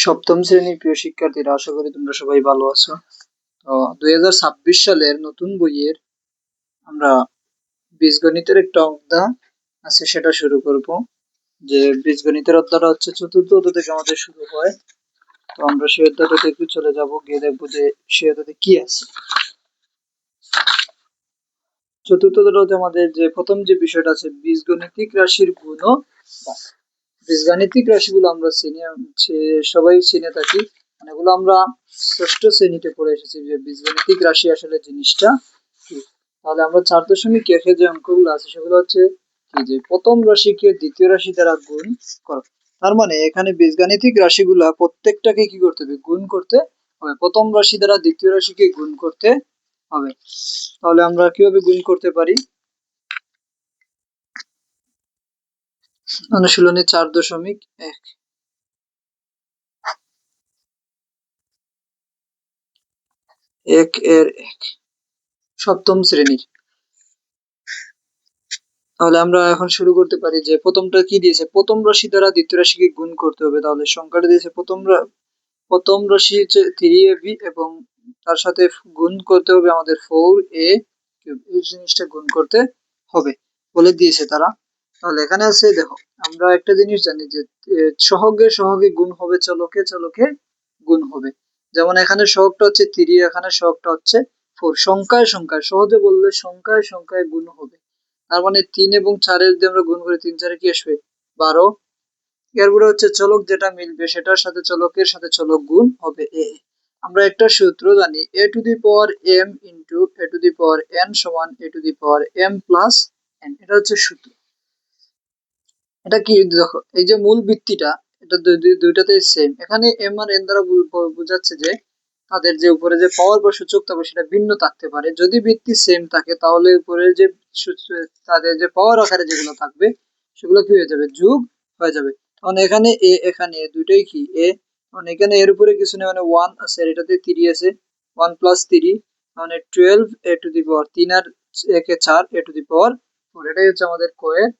সপ্তম শ্রেণীর প্রিয় শিক্ষার্থীরা, আশা করি তোমরা সবাই ভালো আছো। তো 2026 সালের নতুন বইয়ের আমরা বীজগণিতের একটা অধ্যায় আছে, সেটা শুরু করব। যে বীজগণিতের অধ্যায়টা হচ্ছে চতুর্থ অধ্যায় থেকে আমাদের শুরু হয়। তো আমরা সেই অধ্যায়টাতে একটু চলে যাব, গিয়ে দেখবো যে সেই অধ্যায়তে কি আছে। চতুর্থ অধ্যায়তে আমাদের যে প্রথম যে বিষয়টা আছে, বীজগণিতিক রাশির গুণ ও ভাগ। বীজগাণিতিক রাশিগুলো আমরা সবাই চিনে থাকি, মানে এগুলো আমরা ষষ্ঠ শ্রেণীতে পড়ে এসেছি যে বীজগাণিতিক রাশি আসলে জিনিসটা কি। তাহলে আমরা 4.1 যে অঙ্কগুলো আছে সেগুলো হচ্ছে কি, যে প্রথম রাশিকে দ্বিতীয় রাশি দ্বারা গুণ করো। তার মানে এখানে বীজগাণিতিক রাশিগুলা প্রত্যেকটাকে কি করতে হবে, গুণ করতে হবে। প্রথম রাশি দ্বারা দ্বিতীয় রাশিকে গুণ করতে হবে। তাহলে আমরা কিভাবে গুণ করতে পারি? অনুশীলনী 4.1 এর 1 সপ্তম শ্রেণীর। তাহলে আমরা এখন শুরু করতে পারি যে প্রথমটা কি দিয়েছে, প্রথম রাশি দ্বারা দ্বিতীয় রাশিকে গুণ করতে হবে। তাহলে সংখ্যাটা দিয়েছে প্রথম রাশি হচ্ছে 3ab এবং তার সাথে গুণ করতে হবে আমাদের 4a কিউব। এই জিনিসটা গুণ করতে হবে বলে দিয়েছে তারা। তাহলে এখানে আছে, দেখো আমরা একটা জিনিস জানি যে সহগে সহগে গুণ হবে, চলকে চলকে গুণ হবে। যেমন এখানে সহগটা হচ্ছে 3, এখানে সহগটা হচ্ছে 4। সংখ্যায় সংখ্যায়, সহজে বললে সংখ্যায় সংখ্যায় গুণ হবে। তার মানে 3 এবং 4 যদি আমরা গুণ করি, 3 4 কি আসবে, 12। এরপরে হচ্ছে চলক যেটা মিলবে সেটার সাথে চলকের সাথে চলক গুণ হবে এ। আমরা একটা সূত্র জানি, A to the power M into A to the power N সমান A to the power M plus N. এটা হচ্ছে সূত্র। এটা কি, দেখো এই যে মূল বৃত্তিটা, এটা দুইটাতে সেম। এখানে এম আর এন দ্বারা বোঝাচ্ছে যে তাদের যে উপরে যে পাওয়ার বা সূচক থাকবে সেটা ভিন্ন থাকতে পারে। যদি বৃত্তি সেম থাকে তাহলে উপরে যে তাদের যে পাওয়ার আকারে যেগুলো থাকবে সেগুলো কি হয়ে যাবে, যোগ হয়ে যাবে। তখন এখানে এ, এখানে দুইটাই কি এ। তখন এখানে এর উপরে কিছু নেই, মানে 1 আছে, আর এটাতে 3 আছে, 1 + 3 মানে 12 এ to the power 3 R 1 A 4 A to the power 4। এটাই হচ্ছে আমাদের কোয়ের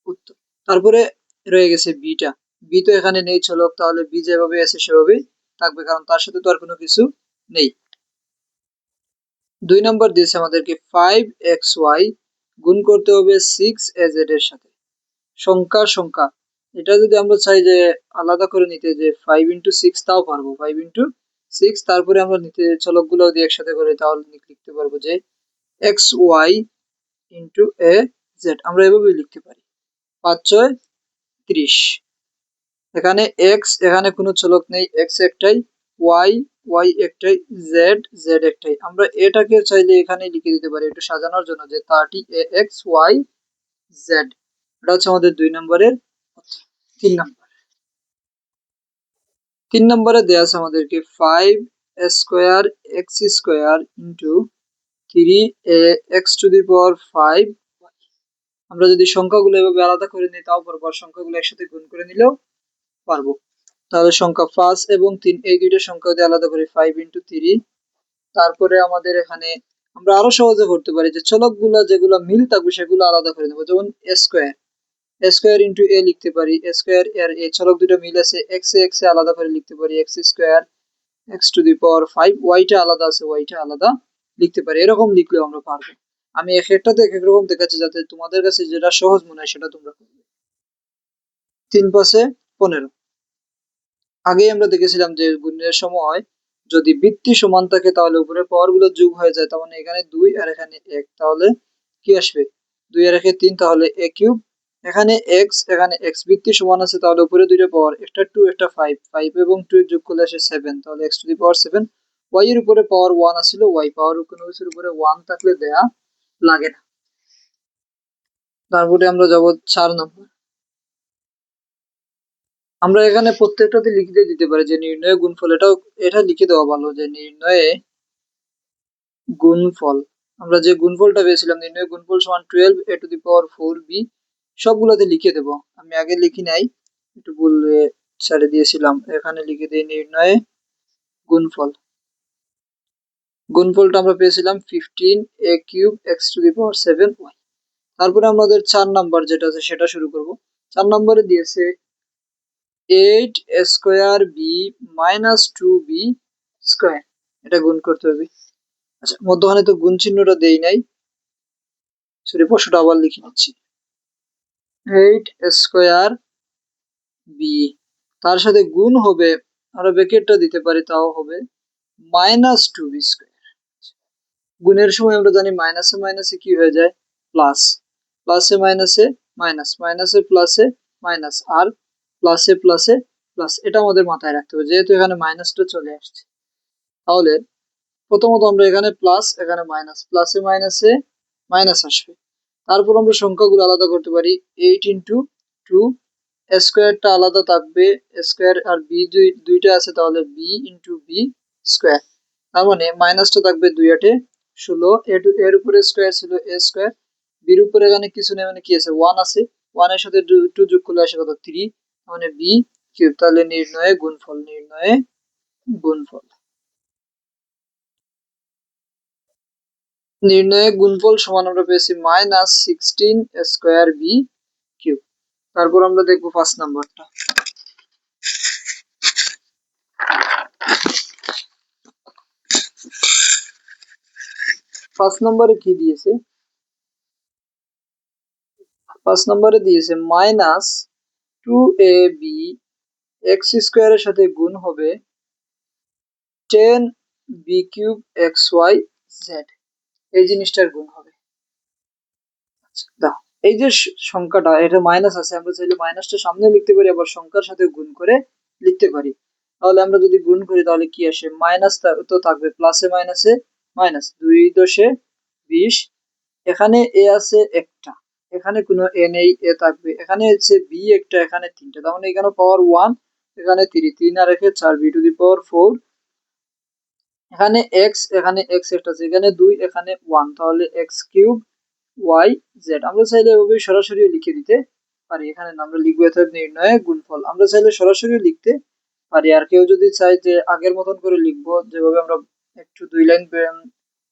উত্তর। তারপরে রয়ে গেছে বিটা। বি তো এখানে নেই চলক, তাহলে বি যেভাবে আছে সেভাবেই থাকবে, কারণ তার সাথে তো আর কোনো কিছু নেই। 2 নম্বর দিয়েছে আমাদেরকে 5xy গুণ করতে হবে 6az এর সাথে। সংখ্যা সংখ্যা, এটা যদি আমরা চাই যে আলাদা করে নিতে, যে 5 × 6 তাও পারবো, 5 × 6। তারপরে আমরা নিতে চলকগুলো যদি একসাথে করে তাহলে লিখতে পারবো যে xy × az। আমরা এভাবেই লিখতে পারি। 5 6 30। এখানে এক্স, এখানে কোনো চলক নেই, এক্স একটাই, ওয়াই ওয়াই একটাই, জেড জেড একটাই। আমরা এটাকে চাইলে এখানে লিখে দিতে পারি একটু সাজানোর জন্য, যে 30 ax y z। এটা হচ্ছে আমাদের 2 নম্বরের। 3 নম্বর, 3 নম্বরে দেওয়া আছে আমাদেরকে 5² x² × 3a x⁵ আমরা যদি সংখ্যাগুলো এভাবে আলাদা করে নিই তাও পারবো, আর সংখ্যাগুলো একসাথে গুণ করে নিলেও পারবো। তাহলে সংখ্যা 5 এবং 3 এই দুইটা সংখ্যা যদি আলাদা করি, 5 × 3। তারপরে আমাদের এখানে আমরা আরো সহজে করতে পারি যে চলকগুলো যেগুলো মিল থাকবে সেগুলো আলাদা করে দেবো। যেমন a² লিখতে পারি, a² এর এই চলক দুটো মিল আছে, x এ আলাদা করে লিখতে পারি x² x⁵ ওয়াইটা আলাদা আছে, ওয়াইটা আলাদা লিখতে পারি। এরকম লিখলেও আমরা পারবো। আমি এক একটাতে এক এক রকম দেখাচ্ছি যাতে তোমাদের কাছে যেটা সহজ মনে হয় সেটা তোমরা করবে। 3×5 = 15। আগেই আমরা দেখেছিলাম যে গুণের সময় যদি বৃত্তি সমান থাকে তাহলে উপরে পাওয়ার গুলো যোগ হয়ে যায়। তার মানে এখানে 2 আর এখানে 1, তাহলে কি আসবে, 2 আর 1 3, তাহলে a³ এখানে x, এখানে x বৃত্তি সমান আছে, তাহলে উপরে দুইটা পাওয়ার, একটা 2 একটা 5, 5 এবং 2 যোগ করলে আসে 7, তাহলে x⁴ 7। y এর উপরে পাওয়ার 1 আছিল, y পাওয়ার কোনো কিছুর উপরে 1 থাকলে দেয়া লাগে না। তারপরে আমরা যাব 4 নম্বর। আমরা এখানে প্রত্যেকটাতে লিখে দিতে পারি যে নির্ণয় গুণফল। এটা লিখে দেওয়া ভালো যে নির্ণয়ে গুণফল। আমরা যে গুণফলটা পেয়েছিলাম, নির্ণয় গুণফল সমান 12a⁴b। সবগুলোতে লিখে দেব। আমি আগে লিখি নাই, একটু বললে ছেড়ে দিয়েছিলাম। এখানে লিখে দিই নির্ণয়ে গুণফল। গুণফলটা আমরা পেয়েছিলাম 15a³ x⁴ 7y। তারপরে আমাদের 4 নাম্বার যেটা আছে সেটা শুরু করব। 4 নম্বরে দিয়েছে 8 square B minus 2b square, এটা গুণ করতে হবে। আচ্ছা, মধ্যখানে তো গুণ চিহ্নটা দেই নাই, সরি প্রশ্নটা আবার লিখে নিচ্ছি। 8 স্কোয়ার বি, তার সাথে গুণ হবে, আমরা ব্র্যাকেটটা দিতে পারি, তাও হবে মাইনাস 2b স্কোয়ার। গুণের সময় আমরা জানি মাইনাসে মাইনাসে কি হয়ে যায়, প্লাস, প্লাসে মাইনাসে মাইনাস, মাইনাসে প্লাসে মাইনাস, আর প্লাসে প্লাসে প্লাস, এটা আমাদের মাথায় রাখতে হবে যেহেতু এখানে মাইনাসটা চলে আসছে। তাহলে প্রথমত আমরা এখানে প্লাস, এখানে মাইনাস, প্লাসে মাইনাসে মাইনাস আসবে। তারপর আমরা সংখ্যাগুলো আলাদা করতে পারি, 8 × 2, স্কোয়ারটা আলাদা থাকবে, স্কোয়ার আর বি দুইটা আছে, তাহলে b × b স্কোয়ার, তার মানে মাইনাসটা থাকবে 2 × 8 = 16, এর উপরে স্কোয়ার ছিল a স্কোয়ার, বির উপরে এখানে কিছু নেই, মানে কি আছে 1 আছে, 1 এর সাথে 2 যোগ করলে আসে কত 3, মানে b³। তাহলে নির্ণয়ে গুণফল, নির্ণয়ে গুণফল, নির্ণয়ে গুণফল সমান আমরা পেয়েছি -16 স্কোয়ার b³। তারপর আমরা দেখবো 5 নাম্বারটা। 5 নম্বরে কি দিয়েছে, 5 নম্বরে দিয়েছে -2ab x স্কোয়ারের সাথে গুণ হবে 10b³ xyz, এই জিনিসটার গুণ হবে। আচ্ছা, দাও এই যে সংখ্যাটা, এটা মাইনাস আছে, আমরা চাইলে মাইনাসটা সামনে লিখতে পারি, আবার সংখ্যার সাথে গুণ করে লিখতে পারি। তাহলে আমরা যদি গুণ করি তাহলে কি আসে, মাইনাস তো থাকবে, প্লাসে মাইনাসে মাইনাস, 2×10 20, এখানে এ আছে একটা, এখানে কোনো এ নেই, এ থাকবে, এখানে হচ্ছে বি একটা, এখানে তিনটা, তার মানে এখানে পাওয়ার 1, এখানে 3, 3 আর একে 4, b⁴, এখানে x, এখানে x একটা আছে, এখানে 2, এখানে 1, তাহলে x³ yz। আমরা চাইলে এভাবে সরাসরি লিখে দিতে পারি, এখানে আমরা লিখবো অর্থাৎ নির্ণয়ে গুণফল, আমরা চাইলে সরাসরি লিখতে পারি, আর কেউ যদি চাই যে আগের মতন করে লিখবো, যেভাবে আমরা একটু 2 লাইন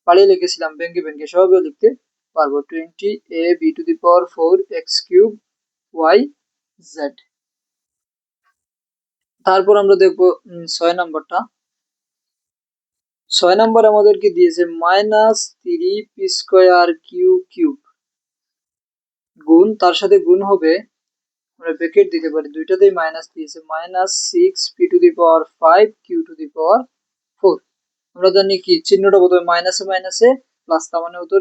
পালিয়ে লিখেছিলাম ভেঙ্গে ভেঙ্গে, সেভাবেও লিখতে পারবো, 20ab⁴ x³ yz। তারপর আমরা দেখবো 6 নাম্বারটা। 6 নাম্বার আমাদেরকে দিয়েছে -3p² গুণ, তার সাথে গুণ হবে, আমরা ব্র্যাকেট দিতে পারি, দুইটাতেই মাইনাস দিয়েছে, -6p⁵q⁴। আমরা জানি কি চিহ্নটা প্রথমে মাইনাসে মাইনাসে প্লাস, তার মানে উত্তর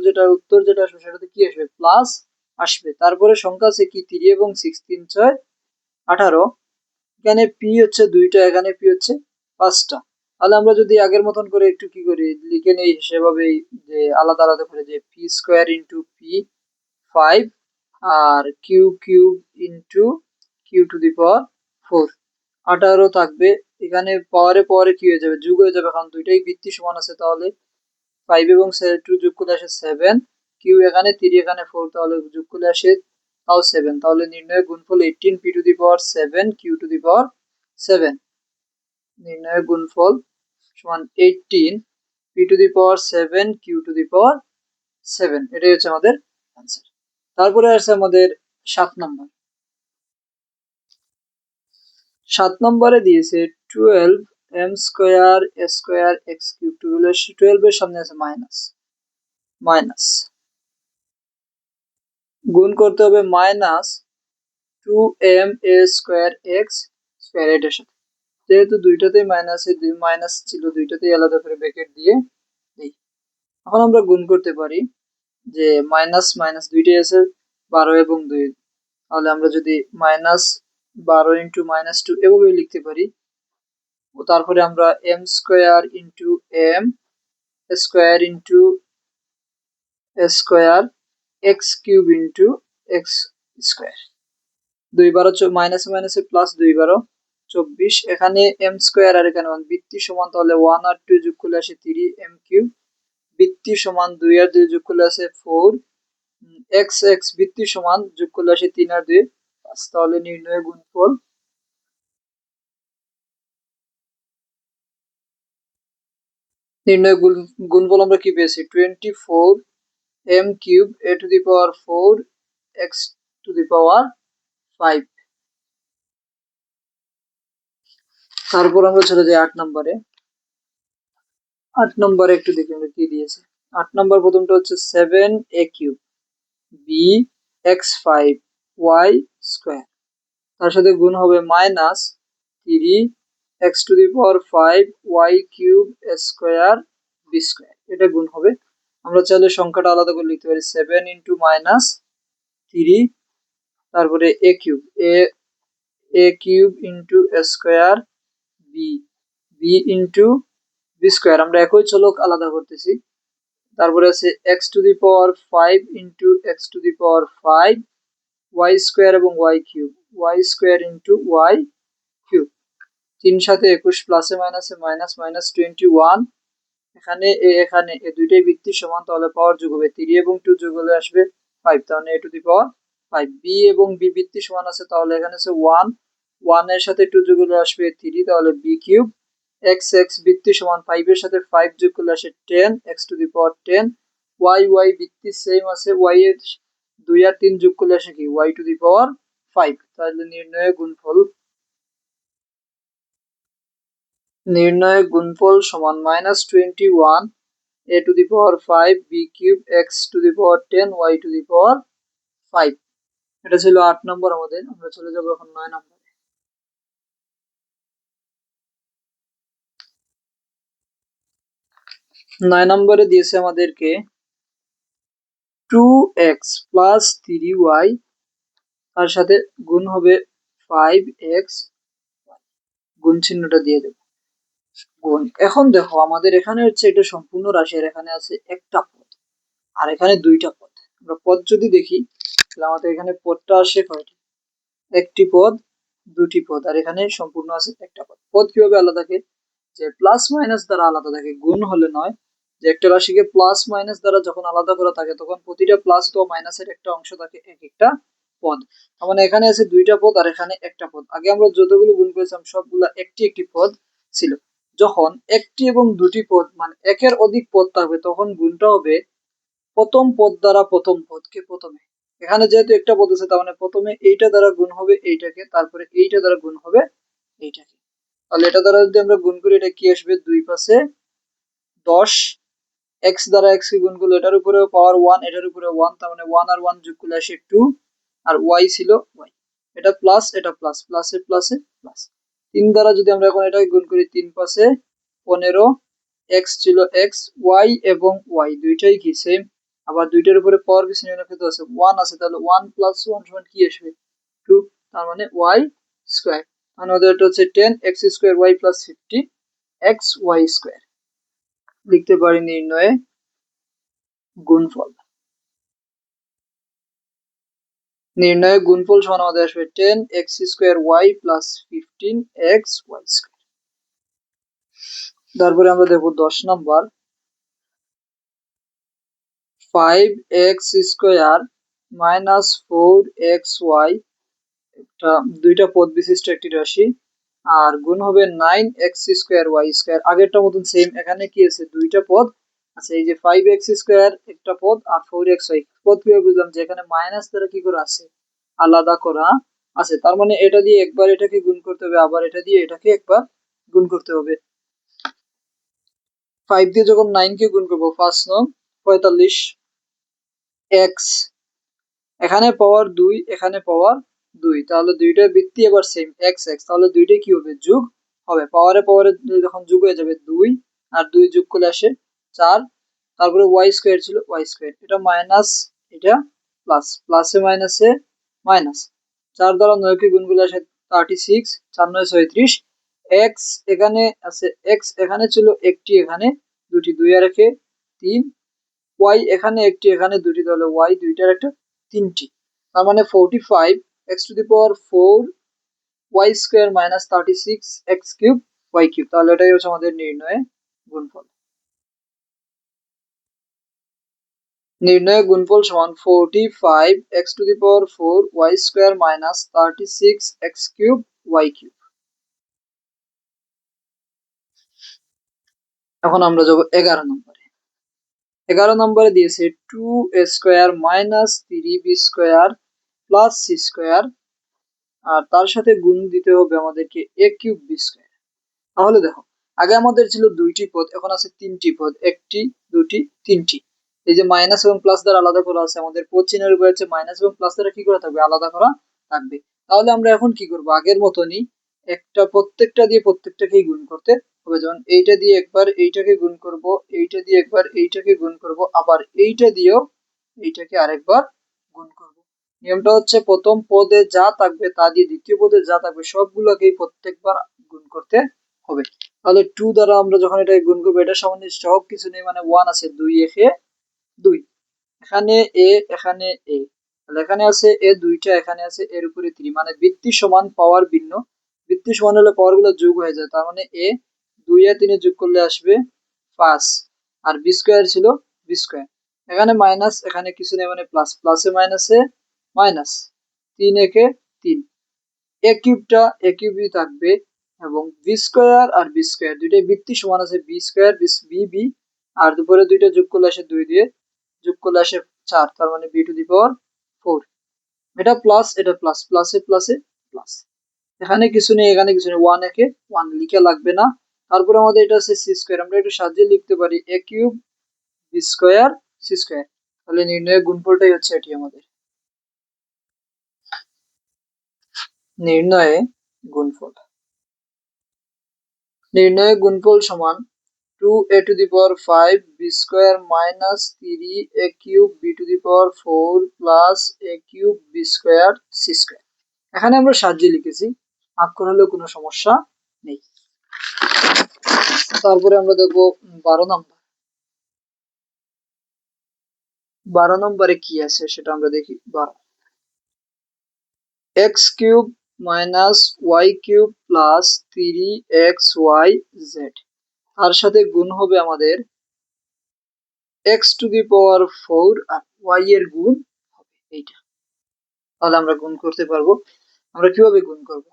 যেটা আসবে সেটাতে কি আসবে, প্লাস আসবে। তারপরে সংখ্যা আছে কি 3 এবং 6, 3 6 18, এখানে পি হচ্ছে 2টা, এখানে পি হচ্ছে 5টা। তাহলে আমরা যদি আগের মতন করে একটু কি করি, লিখে নেই সেভাবেই, যে আলাদা আলাদা করে, যে p² × p5 আর q³ q⁴, 18 থাকবে, এখানে পাওয়ারে পাওয়ারে কি হয়ে যাবে, যোগ হয়ে যাবে, কারণ দুইটাই ভিত্তি সমান আছে, তাহলে 5 এবং 2 যোগ করলে আসে 7, কিউ এখানে 3, এখানে 4, তাহলে যোগ করলে আসে তাও 7, তাহলে নির্ণয় গুণফল 18p⁷ q⁴, নির্ণয় গুণফল সমান 18p⁷ q⁴, এটাই হচ্ছে আমাদের অ্যান্সার। তারপরে আছে আমাদের 7 নম্বর। 7 নম্বরে দিয়েছে 12m² x³, 12 এর সামনে আছে মাইনাস, মাইনাস গুণ করতে হবে -2ma² এটার সাথে, যেহেতু দুইটাতেই মাইনাস ছিল, দুইটাতেই আলাদা করে ব্র্যাকেট দিয়ে দিই। এখন আমরা গুণ করতে পারি, যে মাইনাস মাইনাস দুইটাই আছে, 12 এবং 2, তাহলে আমরা যদি -12 × -2 এভাবে লিখতে পারি, ও তারপরে আমরা m² x³ x², 2 12 মাইনাসে মাইনাসে প্লাস, 2 12 24, এখানে m² আর এখানে 1, বৃত্তি সমান, তাহলে 1 আর 2 যোগ করলে আসে 3m³, বৃত্তি সমান 2 আর 2 যোগ করলে আসে 4, x x বৃত্তি সমান, যোগ করলে আসে 3 আর 2 5, তাহলে নির্ণয় গুণফল, নির্ণয় গুণফল আমরা কি পেয়েছি, 24m³ a⁴ x⁵ তারপর আমরা চলে যাই 8 নম্বরে। 8 নম্বরে একটু দেখি আমরা কি দিয়েছে। 8 নম্বর প্রথমটা হচ্ছে 7a³ বি x5y², তার সাথে গুণ হবে -3x⁵y³ এটা গুণ হবে। আমরা চাইলে সংখ্যাটা আলাদা করে লিখতে পারি 7 × তারপরে a³ বি বি আমরা একই চলক আলাদা করতেছি। তারপরে আছে x⁵ এবং y³ 3 সাথে 21 প্লাসে মাইনাসে মাইনাস মাইনাস 21। এখানে এ দুইটাই বৃত্তি সমান, তাহলে পাওয়ার যোগ হবে 3 এবং 2 যোগ হলে আসবে 5, তাহলে a⁵ বি এবং বি বৃত্তি সমান আছে, তাহলে এখানে আছে 1 এর সাথে 2 যোগ হলে আসবে 3, তাহলে b³ x বৃত্তি সমান 5 এর সাথে 5 যোগ করলে আসে 10 x⁻10। y বৃত্তি সেম আছে, y এর 2 আর 3 যোগ করলে আসে কি y⁵। তাহলে নির্ণয় গুণফল সমান -21 a⁵ b³ x⁻10 y⁵। এটা ছিল 8 নম্বর আমাদের। আমরা চলে যাবো এখন 9 নম্বরে। 9 নম্বরে দিয়েছে আমাদেরকে 2x + 3y, তার সাথে গুণ হবে 5x, গুণ চিহ্নটা দিয়ে দেব গুণ। এখন দেখো আমাদের এখানে হচ্ছে এটা সম্পূর্ণ রাশি, আর এখানে আছে একটা পদ আর এখানে দুইটা পদ। আমরা পদ যদি দেখি তাহলে আমাদের এখানে পদটা আসে কয়টি, একটি পদ, দুটি পদ, আর এখানে সম্পূর্ণ আছে একটা পদ। পদ কিভাবে আলাদা থাকে, যে প্লাস মাইনাস দ্বারা আলাদা থাকে, গুণ হলে নয়। যে একটা রাশিকে প্লাস মাইনাস দ্বারা যখন আলাদা করা থাকে তখন প্রতিটা প্লাস অথবা মাইনাসের একটা অংশ থাকে এক একটা পদ। তার মানে এখানে আছে দুইটা পদ আর এখানে একটা পদ। আগে আমরা যতগুলো গুণ করেছিলাম সবগুলো একটি একটি পদ ছিল। যখন একটি এবং দুটি পদ মানে একের অধিক পদ থাকবে তখন গুণটা হবে প্রথম পদ দ্বারা প্রথম পদকে প্রথমে। এখানে যেহেতু একটা পদ আছে তার মানে প্রথমে এইটা দ্বারা গুণ হবে এইটাকে, তারপরে এইটা দ্বারা গুণ হবে এইটাকে। তাহলে এটা দ্বারা যদি আমরা গুণ করি এটা কি আসবে, 2 পাশে 10, এক্স দ্বারা এক্স কে গুণ করলে এটার উপরে পাওয়ার 1, এটার উপরে 1, তার মানে 1 আর 1 যোগ করলে আসে 2, আর ওয়াই ছিল ওয়াই। এটা প্লাস এটা প্লাস, প্লাসে প্লাসে প্লাস। 3 দ্বারা যদি আমরা এখন এটাকে গুণ করি 3 পাশে 15, এক্স ছিল এক্স, ওয়াই এবং ওয়াই দুইটাই কি সেম। আবার দুইটার উপরে পাওয়ার কিছু নিম্নলিখিত আছে 1 আছে, তাহলে 1 + 1 সমান কি আসবে 2, তার মানে y²। মানে ওদের এটা হচ্ছে 10x² y + 50xy²। লিখতে পারি নির্ণয়ে গুণফল। নির্ণয়ে গুণফল সমান আমাদের আসবে 10x² y + 15xy²। তারপরে আমরা দেখবো 10 নম্বর, 5x² - 4xy, একটা দুইটা পদ বিশিষ্ট একটি রাশি, আর গুণ হবে 9x²y²। আগেরটার মতন সেম, এখানে কি আছে দুইটা পদ আছে, এই যে 5x² একটা পদ আর 4xy পদ। কিভাবে বুঝলাম, যে এখানে মাইনাস দ্বারা কি করে আছে আলাদা করা আছে, তার মানে এটা দিয়ে একবার এটাকে গুণ করতে হবে, আবার এটা দিয়ে এটাকে একবার গুণ করতে হবে। 5 দিয়ে যখন 9 কে গুণ করবো 5 9 45, এক্স এখানে পাওয়ার 2 এখানে পাওয়ার 2, তাহলে দুইটার বৃত্তি এবার সেম এক্স এক্স, তাহলে দুইটাই কি হবে যোগ হবে। পাওয়ারে পাওয়ারে যখন যোগ হয়ে যাবে 2 আর 2 যোগ করলে আসে 4, তারপরে y² ছিল y², এটা মাইনাস এটা প্লাস, প্লাসে মাইনাসে মাইনাস। 4 দ্বারা 9 কে গুণ করলে আসে 36, 4 9 36। এক্স এখানে আছে এক্স এখানে ছিল একটি, এখানে দুটি, 2 আর 1 3, ওয়াই এখানে একটি এখানে দুটি, তাহলে ওয়াই দুইটার একটা তিনটি। তার মানে 45 x⁴ y² - 36 x³ y³। তাহলে এটাই হচ্ছে আমাদের নির্ণয়ে গুণফল। নির্ণয়ে গুণফল সমান 45 x⁴ y² - 36 x³ y³। এখন আমরা যাব 11 নম্বরে। 11 নম্বরে দিয়েছে 2a² - 3b² + c², আর তার সাথে গুণ দিতে হবে আমাদেরকে a³ b²। তাহলে দেখো, আগে আমাদের ছিল দুইটি পদ, এখন আছে তিনটি পদ, একটি, দুটি, তিনটি। এই যে মাইনাস এবং প্লাস দ্বারা আলাদা করা আছে, আমাদের পদ চিহ্নের উপরে হচ্ছে মাইনাস এবং প্লাস দ্বারা কি করা থাকবে, আলাদা করা থাকবে। তাহলে আমরা এখন কি করব, আগের মতনই একটা প্রত্যেকটা দিয়ে প্রত্যেকটাকেই গুণ করতে হবে। যেমন এইটা দিয়ে একবার এইটাকে গুণ করব, এইটা দিয়ে একবার এইটাকে গুণ করব, আবার এইটা দিয়েও এইটাকে আরেকবার গুণ করব। নিয়মটা হচ্ছে প্রথম পদে যা থাকবে তা দিয়ে দ্বিতীয় পদে যা থাকবে সবগুলোকেই প্রত্যেকবার গুণ করতে হবে। তাহলে 2 দ্বারা আমরা যখন এটা গুণ করবো, এটা সামান্য সহগ কিছু নেই, মানে 1 আছে, 2 একে 2, এখানে এ, এখানে এ, তাহলে এখানে আছে এ দুইটা, এখানে আছে এর উপরে 3, মানে বৃত্তি সমান পাওয়ার ভিন্ন। বৃত্তি সমান হলে পাওয়ার গুলো যোগ হয়ে যায়, তার মানে এ 2 আর 3 যোগ করলে আসবে 5, আর বি স্কোয়ার ছিল বি স্কোয়ার। এখানে মাইনাস, এখানে কিছু নেই, মানে প্লাস, প্লাসে মাইনাসে মাইনাস, 3 একে 3, এ কিউবটা এ কিউবই থাকবে, এবং বি স্কোয়ার আর বি স্কোয়ার দুইটাই বৃত্তি সমান আছে, বি স্কোয়ার বি বি, আর দুপুরে দুইটা যোগ করলে আসে 2 দিয়ে যোগ করলে আসে 4, তার মানে বি টু দি পাওয়ার 4। এটা প্লাস, এটা প্লাস, প্লাসে প্লাসে প্লাস, এখানে কিছু নেই, এখানে কিছু নেই, 1 একে 1 লিখে লাগবে না। তারপরে আমাদের এটা আছে সি স্কোয়ার, আমরা একটু সাজিয়ে লিখতে পারি A cube B square C square. তাহলে নির্ণয়ের গুণফলটাই হচ্ছে এটি আমাদের নির্ণয়ে গুণফল। নির্ণয়ে গুণফল সমান 2a to the power 5 b square minus 3a cube b to the power 4 plus a cube b square c square। এখানে আমরা সাজিয়ে লিখেছি, আপ করলেও কোনো সমস্যা নেই। তারপরে আমরা দেখবো 12 নম্বর। 12 নম্বরে কি আছে সেটা আমরা দেখি। 12, x cube minus Y cube plus 3xyz, তার সাথে গুণ হবে আমাদের x টু দি পাওয়ার 4 আর y এর গুণ হবে এইটা। তাহলে আমরা গুণ করতে পারবো। আমরা কিভাবে গুণ করব,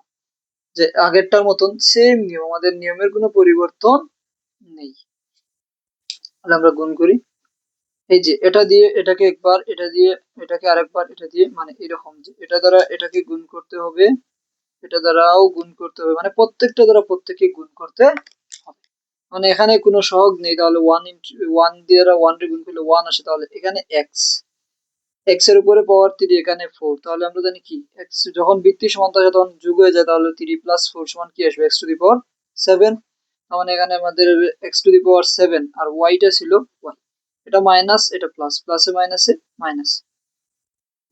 যে আগেরটার মতন সেম নিয়ম, আমাদের নিয়মের কোনো পরিবর্তন নেই। তাহলে আমরা গুণ করি, এই যে এটা দিয়ে এটাকে একবার, এটা দিয়ে এটাকে আরেকবার, এটা দিয়ে, মানে এরকম যে এটা দ্বারা এটাকে গুণ করতে হবে, এটা দ্বারাও গুণ করতে হবে, মানে প্রত্যেকটা দ্বারা প্রত্যেককে গুণ করতে হবে। মানে এখানে কোনো সহগ নেই, তাহলে 1 ইন্টু 1 দিয়ে 1 রে গুণ করলে 1 আসে, তাহলে এখানে এক্স, এক্স এর উপরে পাওয়ার 3, এখানে 4, তাহলে আমরা জানি কি এক্স যখন বৃত্তি সমান থাকে তখন যোগ হয়ে যায়, তাহলে 3 প্লাস 4 সমান কি আসবে, এক্স টু দি পাওয়ার 7। তার মানে এখানে আমাদের এক্স টু দি পাওয়ার 7, আর ওয়াইটা ছিল ওয়াই, এটা মাইনাস, এটা প্লাস, প্লাসে মাইনাসে মাইনাস।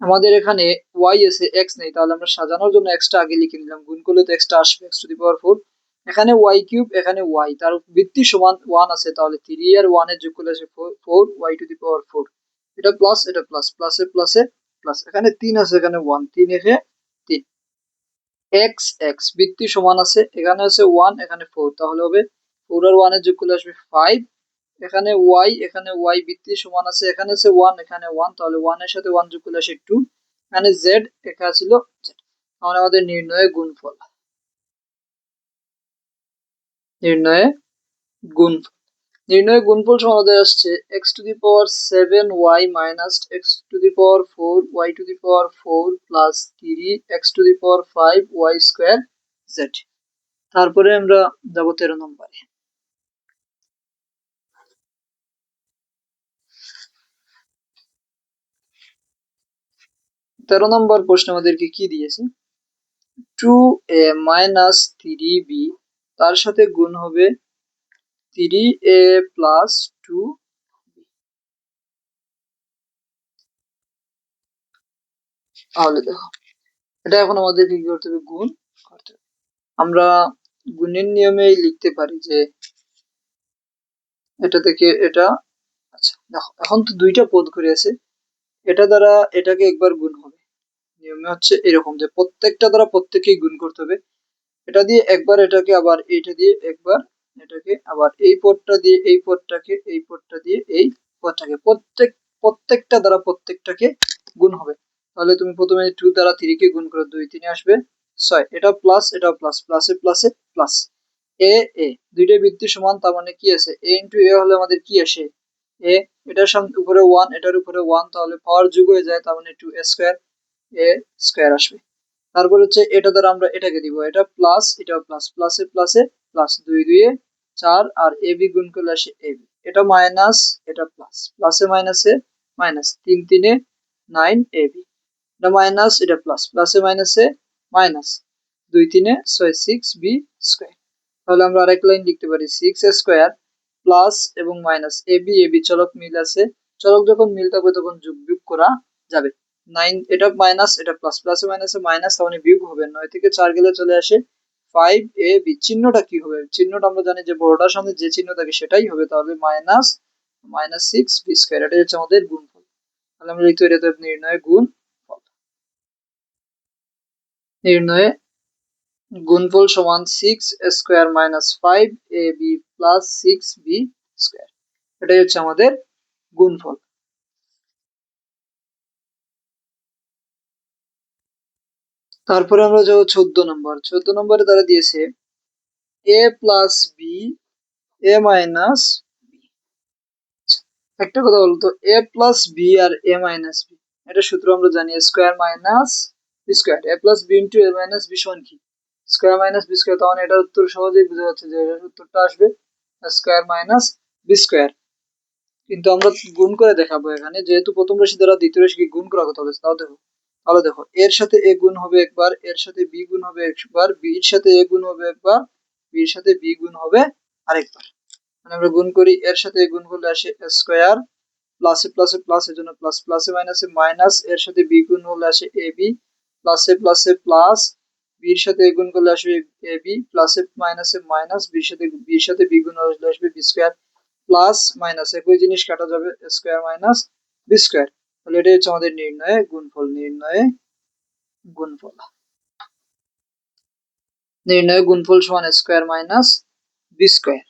আমাদের এখানে ওয়াই আছে, এক্স নেই, তাহলে আমরা সাজানোর জন্য এক্সটা আগে লিখে নিলাম, গুণ করলে তো এক্সটা আসবে, এক্স টু দি পাওয়ার 4। এখানে ওয়াই কিউব, এখানে ওয়াই, তার বৃত্তি সমান 1 আছে, তাহলে 3 আর 1 এর যোগ করলে আসে 4 ওয়াই টু দি পাওয়ার 4। এটা প্লাস, এটা প্লাস, প্লাসে প্লাসে প্লাস, এখানে 3 আছে, এখানে 1, 3 একে 3, এক্স এক্স বৃত্তি সমান আছে, এখানে আছে 1, এখানে 4, তাহলে হবে 4 আর 1 এর যোগ করলে আসবে 5। এখানে ওয়াই, এখানে ওয়াই বৃত্তি সমান আছে, এখানে আছে 1, এখানে 1, তাহলে 1 এর সাথে 1 যোগ করলে আসে 2। এখানে জেড, এখানে ছিল জেড। তাহলে আমাদের নির্ণয়ে গুণফল, নির্ণয়ে গুণফল, নির্ণয় গুণফল সমান আমাদের আসছে x to the power 7y minus x to the power 4 y two the power 4 plus 3 x to the power 5 y square z। তারপরে আমরা যাব 13 নম্বরে। 13 নম্বর প্রশ্ন আমাদেরকে কি দিয়েছে, 2a মাইনাস 3b, তার সাথে গুণ হবে 3a প্লাস 2। তাহলে দেখো, এটা এখন আমাদেরকে কি করতে হবে, গুণ করতে হবে। আমরা গুণের নিয়মে লিখতে পারি যে এটা থেকে এটা, আচ্ছা দেখো এখন তো দুইটা পদ করে আছে, এটা দ্বারা এটাকে একবার গুণ হবে। নিয়মে হচ্ছে এরকম যে প্রত্যেকটা দ্বারা প্রত্যেককেই গুণ করতে হবে, এটা দিয়ে একবার এটাকে, আবার এইটা দিয়ে একবার এটাকে, আবার এই পদটা দিয়ে এই পদটাকে, এই পদটা দিয়ে এই পদটাকে, প্রত্যেকটা দ্বারা প্রত্যেকটাকে গুণ হবে। তাহলে তুমি প্রথমে 2 দ্বারা 3 কে গুণ করো, 2 3 আসবে 6, এটা প্লাস, এটা প্লাস, প্লাসে প্লাসে প্লাস। এ এ দুইটাই বৃত্তি সমান, তার মানে কি আছে, এ ইন্টু এ হলে আমাদের কি আসে এ, এটার সামনে উপরে 1, এটার উপরে 1, তাহলে পাওয়ার যোগ হয়ে যায়, তার মানে 2 এ স্কয়ার, এ স্কয়ার আসবে। তারপর হচ্ছে এটা দ্বারা আমরা এটাকে দিব, এটা প্লাস, এটা প্লাস, প্লাসে প্লাসে প্লাস 2 2 4 আর এ বি গুণ করলে আসে এ বি, এটা মাইনাস এটা প্লাস, প্লাসে মাইনাসে মাইনাস, 3 3 9 এ বি, এটা মাইনাস এটা প্লাস, প্লাসে মাইনাসে মাইনাস, 2 3 6 6 বি স্কয়ার। তাহলে আমরা আরেক লাইন লিখতে পারি 6 স্কয়ার প্লাস এবং মাইনাস এ বি চলক মিল আছে, চলক যখন মিল থাকবে তখন যোগ বিয়োগ করা যাবে। 9 এটা মাইনাস এটা প্লাস, প্লাসে মাইনাসে মাইনাস, তাহলে বিয়োগ হবে, 9 থেকে 4 গেলে চলে আসে 5 এ বি। চিহ্নটা কি হবে? চিহ্নটা আমরা জানি যে বড়টার সামনে যে চিহ্ন থাকে সেটাই হবে, তাহলে মাইনাস মাইনাস 6 বি স্কয়ার, এটাই হচ্ছে আমাদের গুণফল। তাহলে আমরা লিখতে পারি এটা নির্ণয় গুণফল। নির্ণয়ে গুণফল সমান 6 স্কয়ার মাইনাস 5 এ বি প্লাস 6 বি স্কয়ার, এটাই হচ্ছে আমাদের গুণফল। তারপরে আমরা যাবো 14 নম্বর। 14 নম্বরে তারা দিয়েছে এ plus B A minus B. একটা কথা বলতো, এ প্লাস বি আর এ মাইনাস বি, এটা সূত্র আমরা জানি square minus B square, A plus B into A minus B সমান কি স্কয়ার মাইনাস বি স্কয়ার। তখন এটার উত্তর সহজেই বোঝা যাচ্ছে যে এটার উত্তরটা আসবে স্কয়ার মাইনাস বি স্কয়ার। কিন্তু আমরা গুণ করে দেখাবো এখানে, যেহেতু প্রথম রাশি দ্বারা দ্বিতীয় রাশিকে গুণ করা কথা বলেছে। তাহলে দেখো এর সাথে এ গুণ হবে একবার, এর সাথে বি গুণ হবে একবার, বির সাথে এ গুণ হবে একবার, বির সাথে বি গুণ হবে আরেকবার। মানে আমরা গুণ করি, এর সাথে এ গুণ করলে আসে স্কয়ার, প্লাসে প্লাসে প্লাস, এর জন্য প্লাস, প্লাসে মাইনাসে মাইনাস, এর সাথে বি গুণ হলে আসে এ বি, প্লাসে প্লাসে প্লাস, বির সাথে এ গুণ করলে আসবে এ বি, প্লাসে মাইনাসে মাইনাস, বির সাথে বি গুণ হলে আসবে বি স্কয়ার, প্লাস মাইনাস একই জিনিস কাটা যাবে, স্কয়ার মাইনাস বি স্কয়ার। তাহলে এটাই হচ্ছে আমাদের নির্ণয়ে গুণফল। গুণফল নির্ণয় গুণফল সমান স্কয়ার মাইনাস বি স্কয়ার।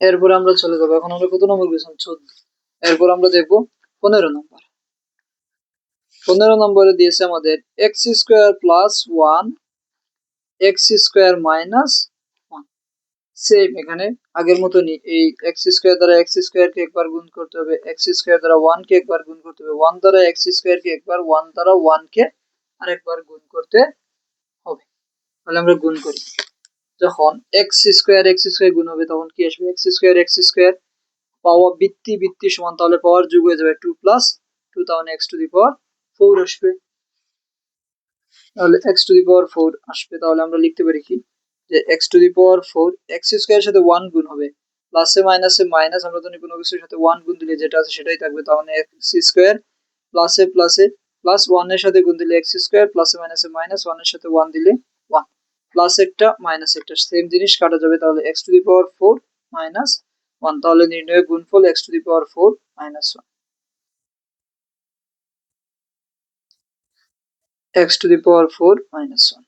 এরপর আমরা চলে যাবো, এখন আমরা কত নম্বর পেয়েছিলাম? 14। এরপর আমরা দেখবো 15 নম্বর। 15 নম্বরে দিয়েছে আমাদের x square plus 1 x square minus 1। Same এখানে আগের মতনই, এই এক্স স্কয়ার দ্বারা এক্স স্কয়ার কে একবার গুণ করতে হবে, এক্স স্কয়ার দ্বারা 1 কে একবার গুণ করতে হবে, 1 দ্বারা এক্স স্কয়ার কে একবার, 1 দ্বারা 1 কে আরেকবার গুণ করতে হবে। তাহলে আমরা গুণ করি, যখন এক্স স্কয়ার গুণ হবে তখন কি আসবে? এক্স স্কয়ার পাওয়ার বৃত্তি সমান, তাহলে পাওয়ার যোগ হয়ে যাবে 2 প্লাস 2, তাহলে এক্স টু দি পাওয়ার 4 আসবে। তাহলে এক্স টু দি পাওয়ার 4 আসবে। তাহলে আমরা লিখতে পারি কি, যে X to the power 4 X স্কয়ারের সাথে 1 গুণ হবে, প্লাসে মাইনাসে মাইনাস, আমরা জানি কোনো কিছুর সাথে 1 গুণ দিলে যেটা আছে সেটাই থাকবে। তাহলে এক্স স্কয়ার প্লাসে প্লাসে প্লাস 1 এর সাথে গুণ দিলে এক্স স্কয়ার, প্লাসে মাইনাসে মাইনাস, 1 এর সাথে 1 দিলে 1, প্লাস একটা মাইনাস একটা সেম জিনিস কাটা যাবে। তাহলে x to the power 4 minus 1। তাহলে নির্ণয় গুণফল x to the power 4 minus 1, x to the power 4 minus 1।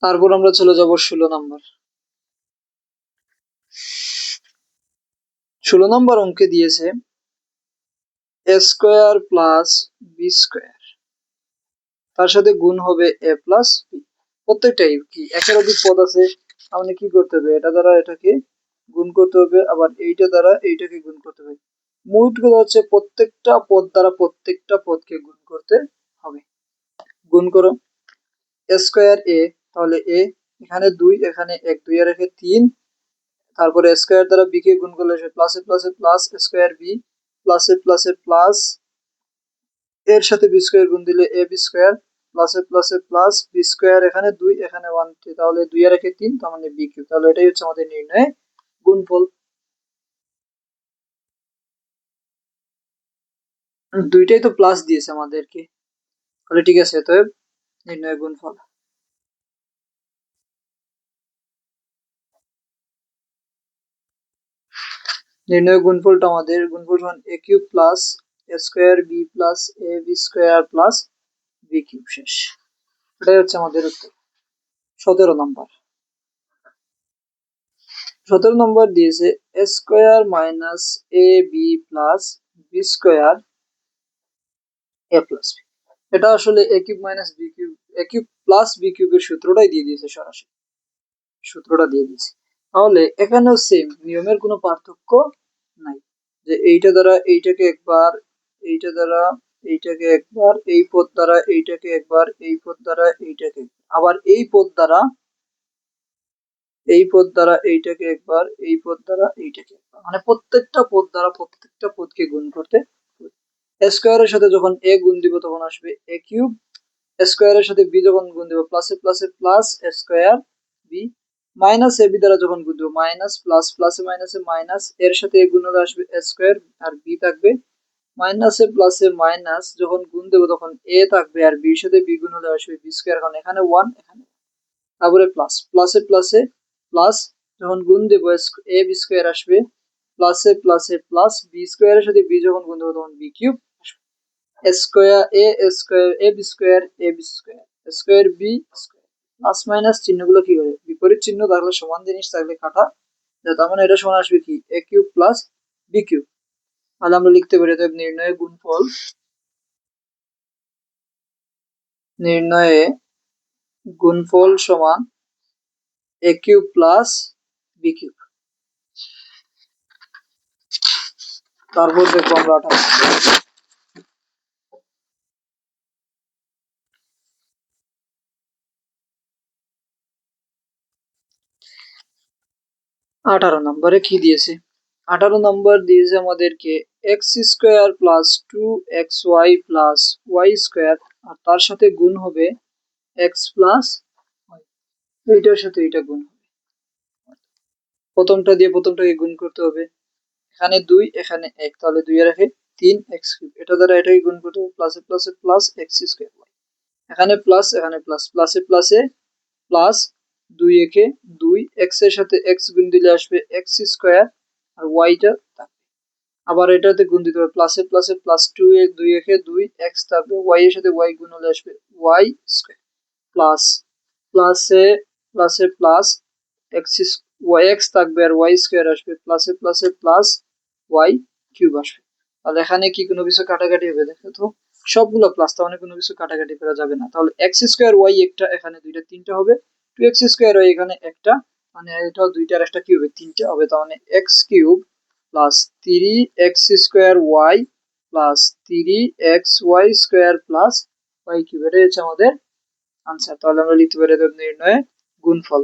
তারপর আমরা চলে যাব 16 নম্বর। 16 নম্বর অঙ্কে দিয়েছে এ স্কয়ার প্লাস বি স্কয়ার, তার সাথে গুণ হবে এ প্লাস বি। প্রত্যেকটাই কি একের অধিক পদ আছে, তাহলে কি করতে হবে? এটা দ্বারা এটাকে গুণ করতে হবে, আবার এইটা দ্বারা এইটাকে গুণ করতে হবে। মোট কথা হচ্ছে প্রত্যেকটা পদ দ্বারা প্রত্যেকটা পদকে গুণ করতে হবে। গুণ করো এ স্কয়ার এ, তাহলে এ এখানে 2, এখানে 1, 2 আর 1 3, তারপরে স্কয়ার দ্বারা বি কে গুণ করলে প্লাসে প্লাসে প্লাস স্কয়ার বি, প্লাসে প্লাসে প্লাস, এর সাথে বি স্কয়ার গুণ দিলে এ বি স্কয়ার, প্লাসে প্লাসে প্লাস বি স্কয়ার, এখানে 2, এখানে 1, তাহলে 2 আর 1 3, তার মানে বি কিউব। তাহলে এটাই হচ্ছে আমাদের নির্ণয় গুণফল। দুইটাই তো প্লাস দিয়েছে আমাদেরকে, তাহলে ঠিক আছে। তো নির্ণয় গুণফল, নির্ণয় গুণফলটা আমাদের গুণফল সমান A cube plus A square B plus A B square plus B cube. শেষ, এটাই হচ্ছে আমাদের উত্তর। 17 নম্বর। 17 নম্বর দিয়েছে এ square minus A b plus B square A plus B. এটা আসলে এ কিউব মাইনাস বি কিউব, এ কিউব প্লাস বি কিউবের সূত্রটাই দিয়ে দিয়েছে, সরাসরি সূত্রটা দিয়ে দিয়েছে। তাহলে এখানেও সেম, নিয়মের কোনো পার্থক্য নাই, যে এইটা দ্বারা এইটাকে একবার, এইটা দ্বারা এইটাকে একবার, এই পদ দ্বারা এইটাকে একবার, এই পদ দ্বারা এইটাকে, আবার এই পদ দ্বারা এইটাকে একবার, এই পদ দ্বারা এইটাকে একবার, মানে প্রত্যেকটা পদ দ্বারা প্রত্যেকটা পদকে গুণ করতে। স্কোয়ারের সাথে যখন এ গুণ দিব তখন আসবে এ কিউব, স্কোয়ারের সাথে বি যখন গুণ দিব প্লাসে প্লাসে plus square B, minus A B দ্বারা যখন গুণ দিব মাইনাস প্লাস, প্লাসে মাইনাসে মাইনাস, এর সাথে এ গুণ হলে আসবে স্কোয়ার আর বি থাকবে, মাইনাসে প্লাসে মাইনাস যখন গুণ দেবো তখন এ থাকবে আর বির সাথে বি গুণ হলে আসবে বি স্কোয়ার, কারণ এখানে ওয়ান এখানে, তারপরে প্লাস, প্লাসে প্লাসে প্লাস যখন গুণ দেবো এ বি স্কোয়ার আসবে, প্লাসে প্লাসে প্লাস বি স্কোয়ারের সাথে বি যখন গুণ দেবো তখন বি কিউব আসবে, square A B square A B square square B square. Plus minus চিহ্নগুলো কি করে, বিপরীত চিহ্ন থাকলে সমান জিনিস থাকলে কাটা যায়, তার মানে এটা সমান আসবে কি এ কিউব প্লাস বি কিউব। তাহলে আমরা লিখতে পারি নির্ণয়ে গুণফল, নির্ণয়ে গুণফল সমান A cube plus B cube. তারপর দেখবো আমরা 18 নম্বরে কি দিয়েছে, 18 নম্বর দিয়েছে আমাদেরকে x square plus 2xy plus Y square, আর তার সাথে গুণ হবে এক্স প্লাস ওয়াই, এইটার সাথে এটা গুণ হবে, প্রথমটা দিয়ে প্রথমটাকে গুণ করতে হবে, এখানে 2 এখানে 1, তাহলে 2 এর একে 3x কিউব, এটা দ্বারা এটাকে গুণ করতে হবে, প্লাসে প্লাসে প্লাস এক্স স্কোয়ার ওয়াই, এখানে প্লাস এখানে প্লাস, প্লাসে প্লাসে প্লাস 2 একে 2, এক্স এর সাথে এক্স গুণ দিলে আসবে এক্স স্কোয়ার আর ওয়াইটা থাকবে, আবার এটাতে গুণ দিতে হবে, প্লাসে প্লাসে প্লাস 2 এ 2 একে 2 এক্স থাকবে, ওয়াই এর সাথে ওয়াই গুণ হলে আসবে ওয়াই স্কোয়ার, প্লাস প্লাসে প্লাসে প্লাস এক্স ওয়াই এক্স থাকবে আর ওয়াই স্কোয়ার আসবে, প্লাসে প্লাসে প্লাস ওয়াই কিউব আসবে। তাহলে এখানে কি কোনো কিছু কাটাকাটি হবে, দেখো তো সবগুলো প্লাস, তার মানে কোনো কিছু কাটাকাটি করা যাবে না, তাহলে এক্স স্কোয়ার ওয়াই একটা, এখানে দুইটা তিনটা হবে, 2x স্কোয়ার ওয়াই এখানে একটা, মানে এটাও দুইটার একটা কি হবে তিনটা হবে, তার মানে x cube plus 3x square Y plus 3xy square plus Y cube, এটাই হচ্ছে আমাদের আনসার। তাহলে আমরা লিখতে পারি নির্ণয়ে গুণফল,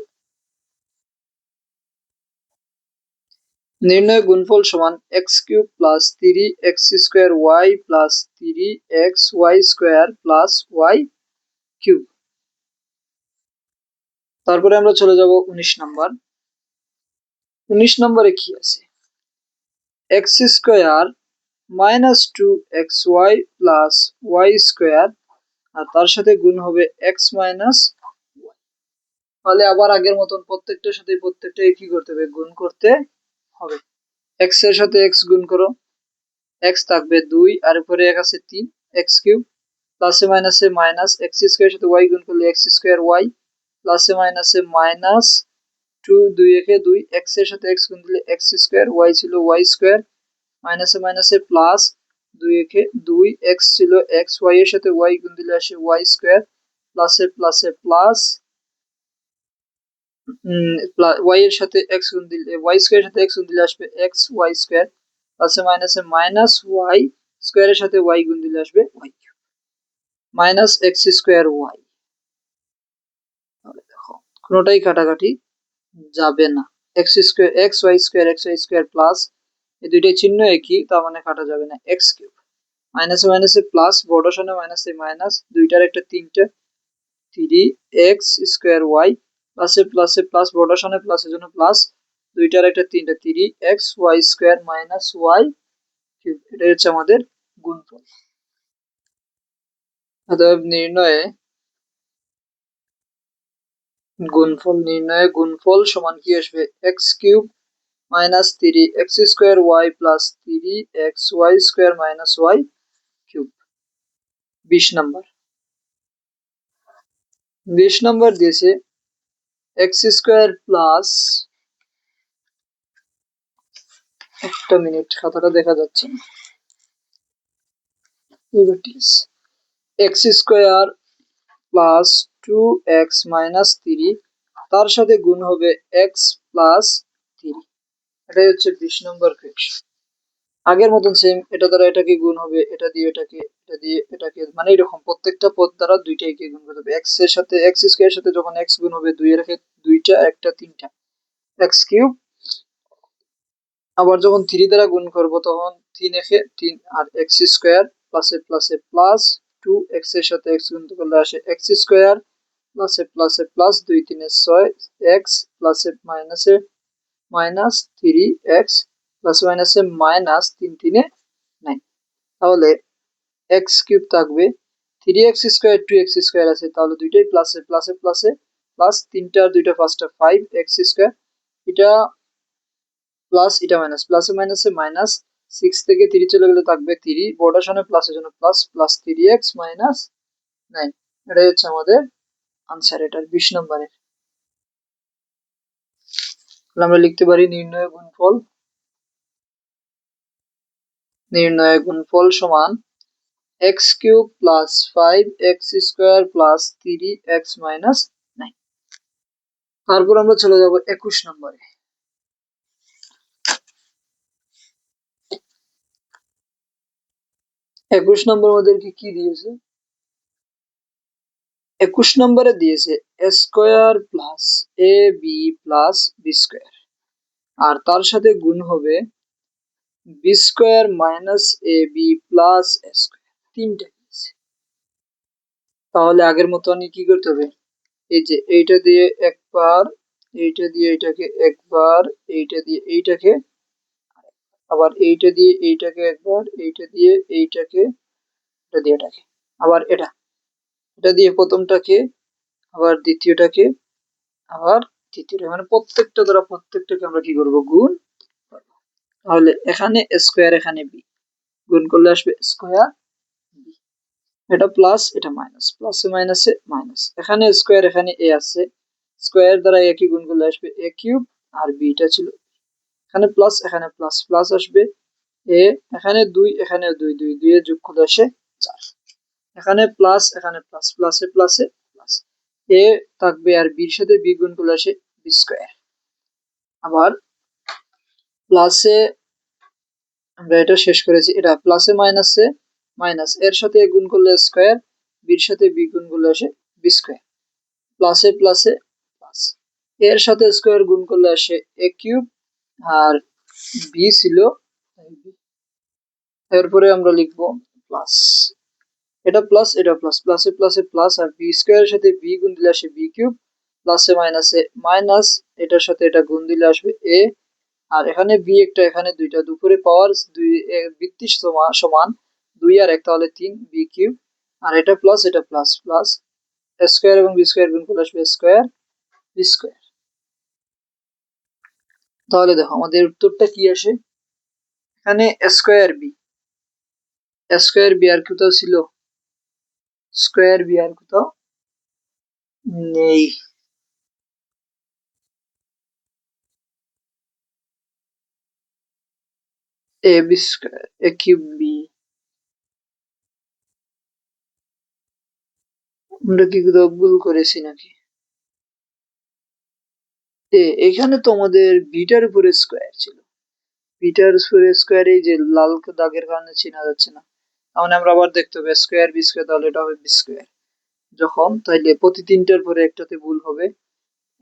নির্ণয় গুণফল সমান x cube plus 3x square Y plus 3xy square plus Y cube. তারপরে আমরা চলে যাব 19 নাম্বার, 19 নম্বরে কি আছে, X square minus 2xy plus Y square, আর তার সাথে গুণ হবে এক্স মাইনাস ওয়াই, তাহলে আবার আগের মতন প্রত্যেকটার সাথে প্রত্যেকটাকে কি করতে হবে গুণ করতে হবে, এক্স এর সাথে এক্স গুণ করো, এক্স থাকবে 2 আর উপরে এক আছে 3 এক্স কিউব, প্লাসে মাইনাসে মাইনাস এক্স স্কোয়ার সাথে ওয়াই গুণ করলে এক্স স্কোয়ার ওয়াই, প্লাসে মাইনাসে মাইনাস 2 2 একে 2 এক্স এর সাথে এক্স গুণ দিলে এক্স স্কোয়ার, ওয়াই ছিল ওয়াই স্কোয়ার, মাইনাসে মাইনাসে প্লাস 2 একে 2 এক্স ছিল এক্স, ওয়াই এর সাথে ওয়াই গুণ দিলে আসে ওয়াই স্কোয়ার, প্লাসে প্লাসে প্লাস ওয়াই এর সাথে এক্স গুণ দিলে ওয়াই স্কোয়ার এর সাথে এক্স গুণ দিলে আসবে এক্স ওয়াই স্কোয়ার, প্লাসে মাইনাসে মাইনাস ওয়াই স্কোয়ারের সাথে ওয়াই গুণ দিলে আসবে y minus x square y. দেখো কোনোটাই কাটাকাটি যাবে না, x square x Y square plus এই দুইটাই চিহ্ন একই, তার মানে কাটা যাবে না, এক্স কিউব মাইনাসে মাইনাসে প্লাস, বড় সামনে মাইনাসে মাইনাস, দুইটার একটা তিনটা 3x স্কোয়ার ওয়াই, প্লাসে প্লাসে প্লাস, বড় সামনে প্লাসের জন্য প্লাস, দুইটার একটা তিনটা 3x y square minus Y cube, এটা হচ্ছে আমাদের গুণফল। অতএব নির্ণয়ে গুণফল সমান কি আসবে, x cube minus 3x square Y plus 3xy square minus Y cube. 20 number, 20 number দিয়েছে এক্স স্কোয়ার প্লাস, একটা মিনিট খাতাটা দেখা যাচ্ছে না, x square plus 2x minus 3, তার সাথে গুণ হবে এক্স প্লাস 3, এটাই হচ্ছে 20 নম্বর কোয়েশ্চেন। আগের মতন সেম, এটা দ্বারা এটাকে গুণ হবে, এটা দিয়ে এটাকে এটা দিয়ে এটাকে মানে এরকম প্রত্যেকটা পদ দ্বারা দুইটাই কে গুণ করতে হবে। এক্স এর সাথে এক্স স্কোয়ার সাথে যখন এক্স গুণ হবে 2 এর দুইটা একটা তিনটা এক্স কিউব, আবার যখন 3 দ্বারা গুণ করব তখন 3 একে 3 আর এক্স স্কোয়ার প্লাসে প্লাসে প্লাস 2 এক্স এর সাথে এক্স গুণ করলে আসে এক্স স্কোয়ার প্লাসে প্লাসে প্লাস 2 3 এ 6 এক্স প্লাসে মাইনাসে মাইনাস 3 এক্স প্লাস মাইনাসে মাইনাস 3 3 এ 9। তাহলে এক্স কিউব থাকবে 3x স্কোয়ার 2x স্কোয়ার আছে, তাহলে দুইটাই প্লাসে প্লাসে প্লাসে প্লাস তিনটা আর দুইটা পাঁচটা 5x স্কোয়ার, এটা প্লাস এটা মাইনাস প্লাসে মাইনাসে মাইনাস 6 থেকে 3 চলে গেলে থাকবে 3 বড়টার সামনে প্লাসের জন্য প্লাস প্লাস 3x মাইনাস 9। এটাই হচ্ছে আমাদের আনসার, এটার 20 নম্বরের। আমরা লিখতে পারি নির্ণয় গুণফল সমান x cube plus 5x square plus 3x minus 9। তারপর আমরা চলে যাব 21 নম্বরে। 21 নম্বর আমাদেরকে কি দিয়েছে? 21 নম্বরে দিয়েছে এ square plus A b plus b square, আর তার সাথে গুণ হবে B square minus A b plus A square, তিনটা দিয়েছে। তাহলে আগের মতো কি করতে হবে? এই যে এইটা দিয়ে একবার, এইটা দিয়ে এইটাকে একবার, এইটা দিয়ে এইটাকে, আবার এইটা দিয়ে এইটাকে একবার, এইটা দিয়ে এইটাকে, এটা দিয়ে এটাকে, আবার এটা এটা দিয়ে প্রথমটাকে, আবার দ্বিতীয়টাকে, আবার তৃতীয়টা, মানে প্রত্যেকটা দ্বারা প্রত্যেকটাকে আমরা কি করব? গুণ করব। তাহলে এখানে স্কোয়ার এখানে বি, গুণ করলে আসবে স্কোয়ার বি, এটা প্লাস এটা মাইনাস, প্লাসে মাইনাসে মাইনাস, এখানে স্কোয়ার এখানে এ আছে, স্কোয়ার দ্বারা এ কি গুণ করলে আসবে এ কিউব, আর বিটা ছিল এখানে প্লাস এখানে প্লাস, প্লাস আসবে এ, এখানে 2 এখানে 2 2 2 এর যোগ করলে আসে 4, এখানে প্লাস এখানে প্লাস, প্লাসে প্লাসে প্লাস, এ থাকবে আর বির সাথে বি গুণ করলে আসে বি স্কোয়ার, আবার প্লাসে আমরা এটা শেষ করেছি, এটা প্লাসে মাইনাসে মাইনাস, এর সাথে গুণ করলে স্কোয়ার, বির সাথে বি গুণ করলে আসে বি স্কোয়ার, প্লাসে প্লাসে প্লাস, এর সাথে স্কোয়ার গুণ করলে আসে এ কিউব, আর বি ছিল, এরপরে আমরা লিখব প্লাস, এটা প্লাস এটা প্লাস, প্লাসে প্লাসে প্লাস, আর বি স্কোয়ারের সাথে বি গুণ দিলে আসে বি কিউব, প্লাসে মাইনাসে মাইনাস, এটার সাথে এটা গুণ দিলে আসবে এ, আর এখানে বি একটা এখানে দুইটা, দুপুরে পাওয়ার দুই বৃত্তি সমান 2 আর 1, তাহলে 3 বি কিউব, আর এটা প্লাস এটা প্লাস প্লাস স্কোয়ার এবং বি স্কোয়ার গুণ করলে আসবে স্কোয়ার বি স্কোয়ার। তাহলে দেখো আমাদের উত্তরটা কি আসে? এখানে স্কোয়ার বি আর কোথাও ছিল? স্কোয়ার বি আর কোথাও নেই। এ বি স্কোয়ার এ কিউব বি, আমরা কি কোথাও ভুল করেছি নাকি? এখানে তো আমাদের বিটার উপরে স্কোয়ার ছিল, বিটার উপরে স্কোয়ার, এই যে লাল দাগের কারণে চেনা যাচ্ছে না, তাহলে আমরা আবার দেখতে হবে স্কোয়ার বি স্কোয়ার, তাহলে এটা হবে বি স্কোয়ার যখন, তাইলে প্রতি তিনটার পরে একটাতে ভুল হবে,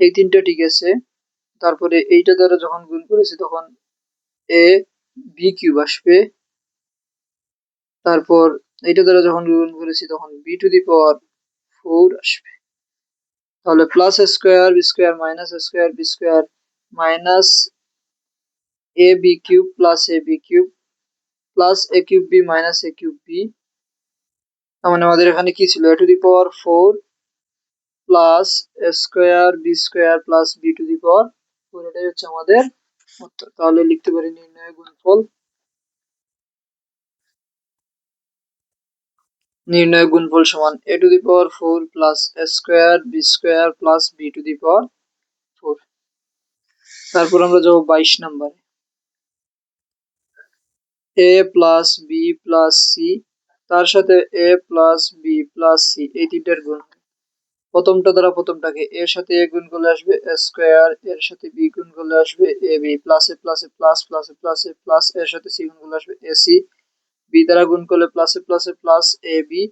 এই তিনটা ঠিক আছে। তারপরে এইটা দ্বারা যখন গুণ করেছি তখন এ বি কিউব আসবে, তারপর এইটা দ্বারা যখন গুণ করেছি তখন বি টু দি পাওয়ার 4 আসবে, তাহলে plus square B square minus square B square minus A B cube plus A B cube plus A cube B minus A cube B, তার মানে আমাদের এখানে কি ছিল? A to the power 4 plus square B square plus B to the power 4, এটাই হচ্ছে আমাদের উত্তর। তাহলে লিখতে পারি নির্ণয় গুণফল সমান A to the power 4 plus square B square plus B to the power 4। তারপর আমরা যাবো 22 নম্বরে। A plus B plus C, তার সাথে A plus B plus C, এই তিনটার গুণ, প্রথমটা দ্বারা প্রথমটাকে, এর সাথে এ গুণ করলে আসবে স্কোয়ার, এর সাথে বি গুণ করলে আসবে এ বি, প্লাসে প্লাসে প্লাস প্লাসে প্লাসে প্লাস, এর সাথে সি গুণ করলে আসবে এসি, বি দ্বারা গুণ করলে প্লাসে প্লাসে প্লাস এ বি,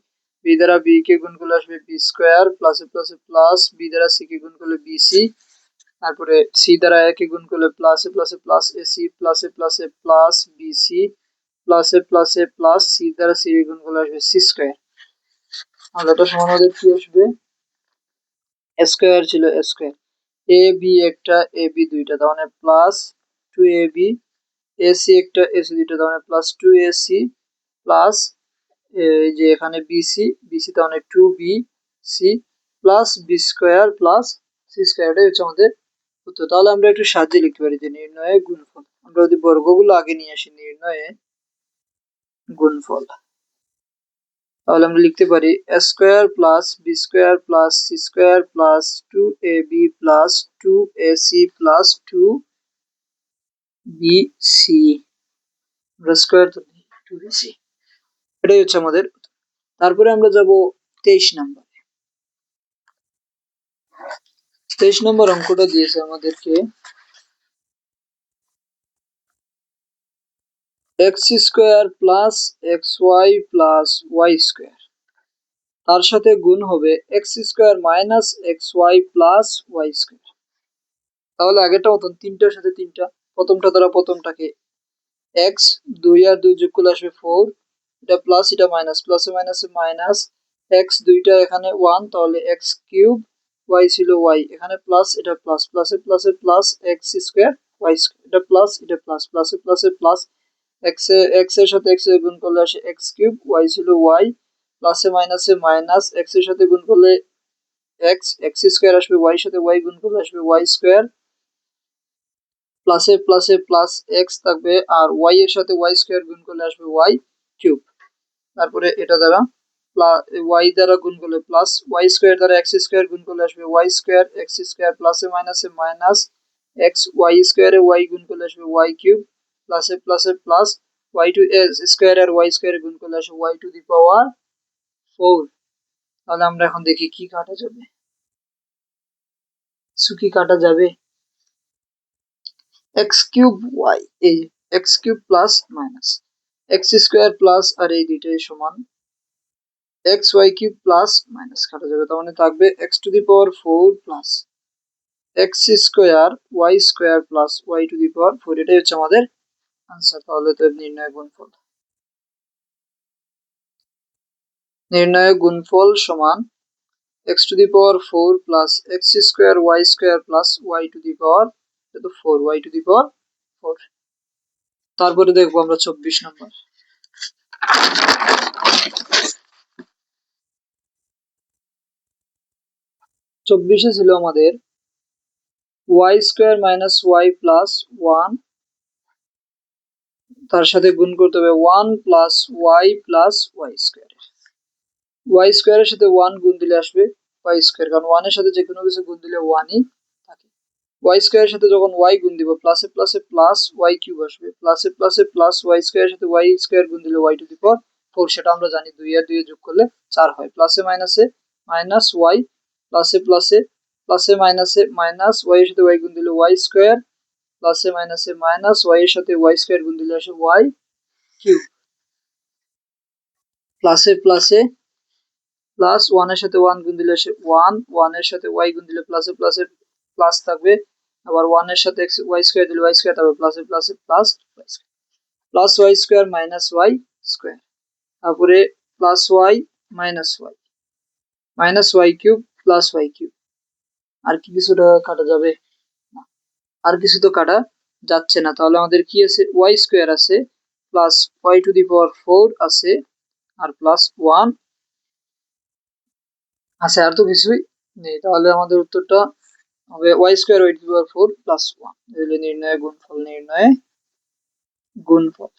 বি দ্বারা বি কে গুণ করলে আসবে বি স্কোয়ার, প্লাসে প্লাসে প্লাস বি দ্বারা সি কে গুণ করলে বি সি, তারপরে সি দ্বারা এ কে গুণ করলে প্লাসে প্লাসে প্লাস এ সি, প্লাসে প্লাসে প্লাস বি সি, প্লাসে প্লাসে প্লাস সি দ্বারা সি কে গুণ করলে আসবে সি স্কোয়ার। আর এটা সমান আমাদের কি আসবে, স্কোয়ার ছিল স্কোয়ার, এ বি একটা এ বি দুইটা, তার মানে plus two a B, AC একটা এসি দুইটা, তার মানে প্লাস টু এসি, প্লাস এই যে এখানে বিসি, বিসি তার মানে two b c, plus b square plus c square. এটাই হচ্ছে আমাদের উত্তর। তাহলে আমরা একটু সাজিয়ে লিখতে পারি যে নির্ণয়ে গুণফল। আমরা যদি বর্গগুলো আগে নিয়ে আসি, নির্ণয়ে গুণফল, তাহলে আমরা লিখতে পারি square plus b square plus c square plus two a b plus two a c plus two b c, square তো টু বি সি। এটাই হচ্ছে আমাদের। তারপরে আমরা যাব 23 নম্বর। 23 নম্বর অঙ্কটা দিয়েছে আমাদেরকে x square plus x Y plus Y square, তার সাথে গুণ হবে x square minus x Y plus Y square. তাহলে আগেরটা মতন তিনটার সাথে তিনটা, প্রথমটা দ্বারা প্রথমটাকে এক্স, দুই আর দুই যোগ করলে আসবে ফোর, এটা প্লাস এটা মাইনাস, প্লাসে মাইনাসে মাইনাস, এক্স দুইটা এখানে ওয়ান, তাহলে এক্স কিউব, ওয়াই ছিল ওয়াই, এখানে প্লাস এটা প্লাস, প্লাসে প্লাসে plus x square Y square, এটা প্লাস এটা প্লাস, প্লাসে প্লাসে প্লাস এক্স এর সাথে এক্স এর গুণ করলে আসে এক্স কিউব, ওয়াই ছিল ওয়াই, প্লাসে মাইনাসে মাইনাস, এক্স এর সাথে গুণ করলে এক্স, এক্স স্কোয়ার আসবে, ওয়াই সাথে ওয়াই গুণ করলে আসবে ওয়াই স্কোয়ার, প্লাসে প্লাসে প্লাস এক্স থাকবে, আর ওয়াই এর সাথে ওয়াই স্কোয়ার গুণ করলে আসবে ওয়াই কিউব। তারপরে এটা দ্বারা ওয়াই দ্বারা গুণ করলে প্লাস, ওয়াই স্কোয়ার দ্বারা এক্স স্কোয়ার গুণ করলে আসবে ওয়াই স্কোয়ার, এক্স স্কোয়ার প্লাসে মাইনাসে মাইনাস, এক্স ওয়াই স্কোয়ারে ওয়াই গুণ করলে আসবে ওয়াই কিউব, প্লাসে প্লাসে প্লাস ওয়াই টু স্কোয়ার আর ওয়াই স্কোয়ারে গুণ করলে আসবে y to the power four. তাহলে আমরা এখন দেখি কি কাটা যাবে, কিছু কি কাটা যাবে, এক্স কিউব ওয়াই, এই X cube plus minus x square plus, আর এই দুইটাই সমান X Y cube plus minus কাটা যাবে, তার মানে থাকবে X to the power four plus x square Y square plus Y to the power four. এটাই হচ্ছে আমাদের আনসার। তাহলে তো নির্ণয় গুণফল, নির্ণয় গুণফল সমান x to the power four plus x square Y square plus Y to the power four, y to the power four. তারপরে দেখবো আমরা 24 নম্বর। 24-এ ছিল আমাদের y square minus y plus one, তার সাথে গুণ করতে হবে one plus y plus Y square. Y স্কোয়ারের সাথে ওয়ান গুণ দিলে আসবে ওয়াই স্কোয়ার, কারণ ওয়ানের সাথে যে কোনো কিছু গুণ দিলে ওয়ানই থাকে। ওয়াই স্কোয়ারের সাথে যখন ওয়াই গুণ দিব প্লাসে প্লাসে প্লাস ওয়াই কিউব আসবে, প্লাসে প্লাসে প্লাস ওয়াই স্কোয়ারের সাথে ওয়াই স্কোয়ার গুণ দিলে y to the power four, সেটা আমরা জানি দুই আর দুই যোগ করলে চার হয়। প্লাসে মাইনাসে মাইনাস ওয়াই, প্লাসে প্লাসে প্লাসে মাইনাসে মাইনাস ওয়াই এর সাথে ওয়াই গুণ দিলে ওয়াই স্কোয়ার, প্লাসে মাইনাসে মাইনাস ওয়াই এর সাথে ওয়াই স্কোয়ার গুণ দিলে আসে ওয়াই কিউব, প্লাসে প্লাসে প্লাস ওয়ানের সাথে ওয়ান গুণ দিলে আসে ওয়ান, ওয়ানের সাথে ওয়াই গুণ দিলে প্লাসে প্লাসে প্লাস থাকবে, আবার ওয়ানের সাথে এক্স ওয়াই স্কোয়ার দিলে ওয়াই স্কোয়ার থাকবে, প্লাসে প্লাসে plus plus Y square minus Y square, তারপরে plus Y minus Y cube plus Y cube. আর কি কিছুটা কাটা যাবে না, আর কিছু তো কাটা যাচ্ছে না। তাহলে আমাদের কি আছে, ওয়াই স্কোয়ার আছে, plus Y to the power four আছে, আর প্লাস ওয়ান আছে, আর তো কিছুই নেই। তাহলে আমাদের উত্তরটা হবে y square y to the power four plus one. নির্ণয় গুণফল, নির্ণয় গুণফল,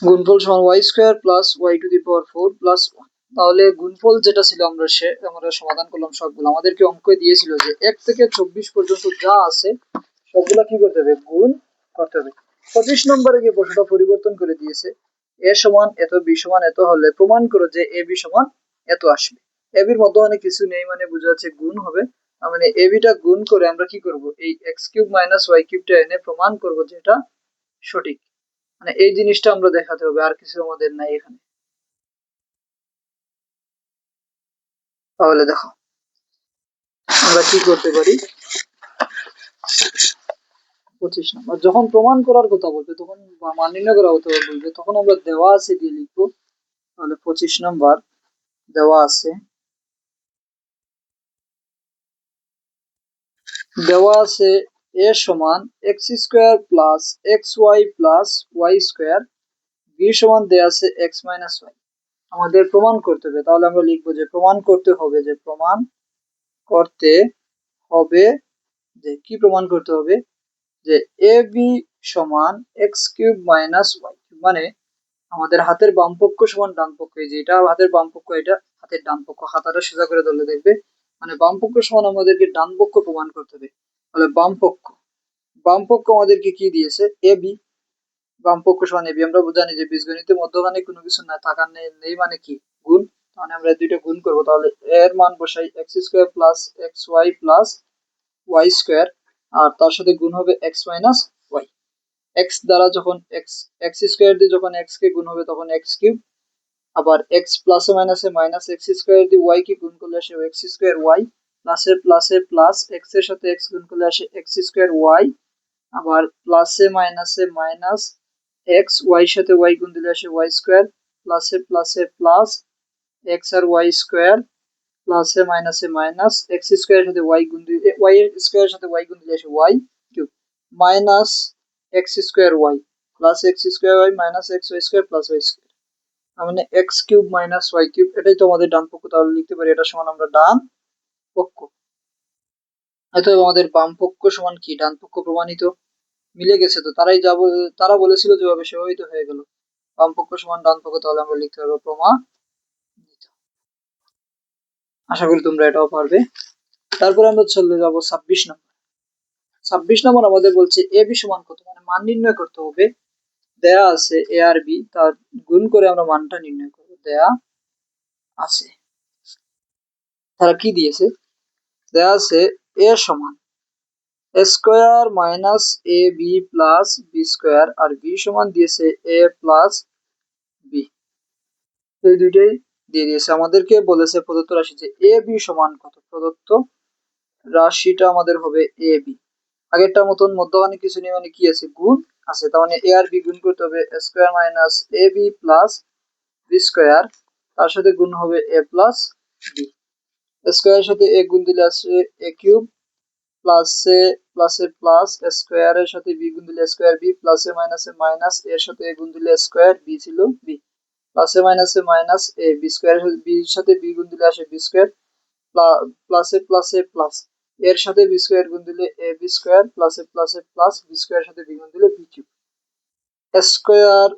গুণফল সমান y square plus Y to the power four plus one. তাহলে গুণফল যেটা ছিল আমরা সমাধান করলাম সবগুলো। আমাদেরকে অঙ্ক দিয়েছিল যে 1 থেকে 24 পর্যন্ত যা আছে সবগুলা কি করতে হবে, গুণ করতে হবে। 25 নম্বরে গিয়ে প্রশ্নটা পরিবর্তন করে দিয়েছে, এ সমান এত বি সমান এত হলে প্রমাণ করো যে এ বি সমান এত আসবে। এ বির মধ্যে কিছু নেই মানে বোঝা যাচ্ছে গুণ হবে, তার মানে এ বিটা গুণ করে আমরা কি করব, এই এক্স কিউব মাইনাস ওয়াই কিউবটা এনে প্রমাণ করব যে এটা সঠিক। মানে এই জিনিসটা আমরা দেখাতে হবে, আর কিছু আমাদের নাই এখানে। তাহলে দেখো আমরা কি করতে পারি। 25 নম্বর যখন প্রমাণ করার কথা বলবে, তখন বা মান নির্ণয় করার কথা বলবে, তখন আমরা দেওয়া আছে দিয়ে লিখবো। তাহলে 25 নম্বর দেওয়া আছে, এ সমান x square plus x Y plus Y square, b সমান দেওয়া আছে এক্স মাইনাস ওয়াই। আমাদের প্রমাণ করতে হবে, তাহলে আমরা লিখবো যে প্রমাণ করতে হবে, যে কি প্রমাণ করতে হবে, যে এ বি সমান এক্স কিউব মাইনাস ওয়াই, মানে আমাদের হাতের বাম পক্ষ সমান ডান পক্ষ, এই যে এটা হাতের বাম পক্ষ, এটা হাতের ডান পক্ষ, খাতাটা সোজা করে ধরলে দেখবে, মানে বাম পক্ষ সমান আমাদেরকে ডান পক্ষ প্রমাণ করতে হবে। তাহলে বাম পক্ষ আমাদেরকে কি দিয়েছে, এ বি, বাম পক্ষ সমান এবি। আমরা জানি যে বীজগণিতে মধ্যখানে কোনো কিছু না থাকার নেই মানে কি গুণ, মানে আমরা দুইটা গুণ করবো। তাহলে এর মান বসাই X square plus x Y plus Y square, আর তার সাথে গুণ হবে এক্স মাইনাস ওয়াই। এক্স দ্বারা যখন এক্স এক্স স্কোয়ার দিয়ে যখন এক্স কে গুণ হবে তখন এক্স কিউব, আবার এক্স প্লাসে মাইনাসে মাইনাস এক্স স্কোয়ার দিয়ে ওয়াই কে গুণ করলে আসে এক্স স্কোয়ার ওয়াই, প্লাসে প্লাস এক্স এর সাথে এক্স গুণ করলে আসে এক্স স্কোয়ার ওয়াই, আবার প্লাসে মাইনাসে মাইনাস এক্স ওয়াই সাথে ওয়াই গুণ দিলে আসে ওয়াই স্কোয়ার, প্লাসে প্লাস এক্স আর ওয়াই স্কোয়ার, প্লাসে মাইনাসে মাইনাস এক্স স্কোয়ারের সাথে ওয়াই গুণ দিলে ওয়াই এর স্কোয়ারের সাথে ওয়াই গুণ দিলে আসে Y cube, minus x square Y plus x square Y minus x Y square plus Y square, মানে x cube minus Y cube. এটাই তো আমাদের ডান পক্ষ, তাহলে লিখতে পারি এটা সমান আমরা ডান পক্ষ। হয়তো আমাদের বাম পক্ষ সমান কি ডান পক্ষ প্রমাণিত, মিলে গেছে তো, তারা বলেছিল যেভাবে সেভাবেই তো হয়ে গেল, বাম পক্ষ সমান ডান পক্ষ, তাহলে আমরা লিখতে পারবো প্রমাণিত। আশা করি তোমরা এটাও পারবে। তারপরে আমরা চলে যাবো 26 নম্বর। 26 নম্বর আমাদের বলছে এ বি সমান কত, মানে মান নির্ণয় করতে হবে। দেয়া আছে এ আর বি, তার গুণ করে আমরা মানটা নির্ণয় করবো, দেয়া আছে। তারা কি দিয়েছে, দেয়া আছে এ সমান এ square minus A b plus b square, R B সমান দিয়েছে এ প্লাস বি। এই দুইটাই দিয়ে দিয়েছে, আমাদেরকে বলেছে প্রদত্ত রাশি যে এ বি সমান কত, প্রদত্ত রাশিটা আমাদের হবে এ বি। আগেরটার মতন মধ্যখানে কিছু নেই, মানে কি আছে গুণ আছে, তার মানে এ আর বি গুণ করতে হবে square minus A b plus b square, তার সাথে গুণ হবে এ প্লাস বি। স্কোয়ারের সাথে এ গুণ দিলে আসে এ কিউব, প্লাসে প্লাস স্কোয়ারের সাথে বি গুণ দিলে স্কোয়ার বি, প্লাসে মাইনাসে মাইনাস এর সাথে এ গুণ দিলে স্কোয়ার বি ছিল বি, প্লাসে মাইনাসে মাইনাস এ বি স্কোয়ার, বির সাথে বি গুণ দিলে আসে বি স্কোয়ার, প্লাসে প্লাস এর সাথে বি স্কোয়ার গুণ দিলে এ বি স্কোয়ার, প্লাসে প্লাস বি স্কোয়ারের সাথে বি গুণ দিলে B cube, square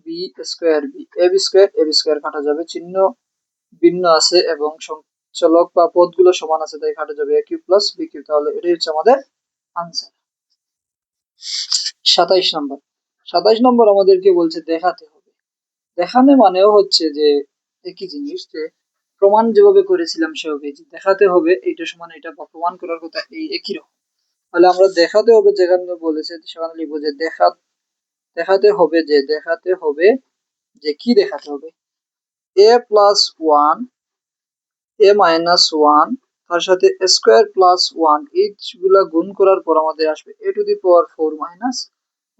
B square B, A B square কাটা যাবে, চিহ্ন ভিন্ন আছে এবং চলক বা পদগুলো সমান আছে, তাই কাটা যাবে এ কিউব প্লাস বি কিউব। তাহলে এটাই হচ্ছে আমাদের আনসার। 27 নম্বর। 27 নম্বর আমাদেরকে বলছে দেখাতে হবে। দেখানো মানেও হচ্ছে যে একই জিনিস, যে প্রমাণ যেভাবে করেছিলাম সেভাবে যে দেখাতে হবে এইটা সমান এটা, বা প্রমাণ করার কথা এই একই রকম। তাহলে আমরা দেখাতে হবে, যেখানে বলেছে সেখানে লিখবো যে দেখাতে হবে যে কি দেখাতে হবে, এ plus one A minus one, তার সাথে স্কোয়ার প্লাস ওয়ান, এইগুলা গুণ করার পর আমাদের আসবে A to the power four minus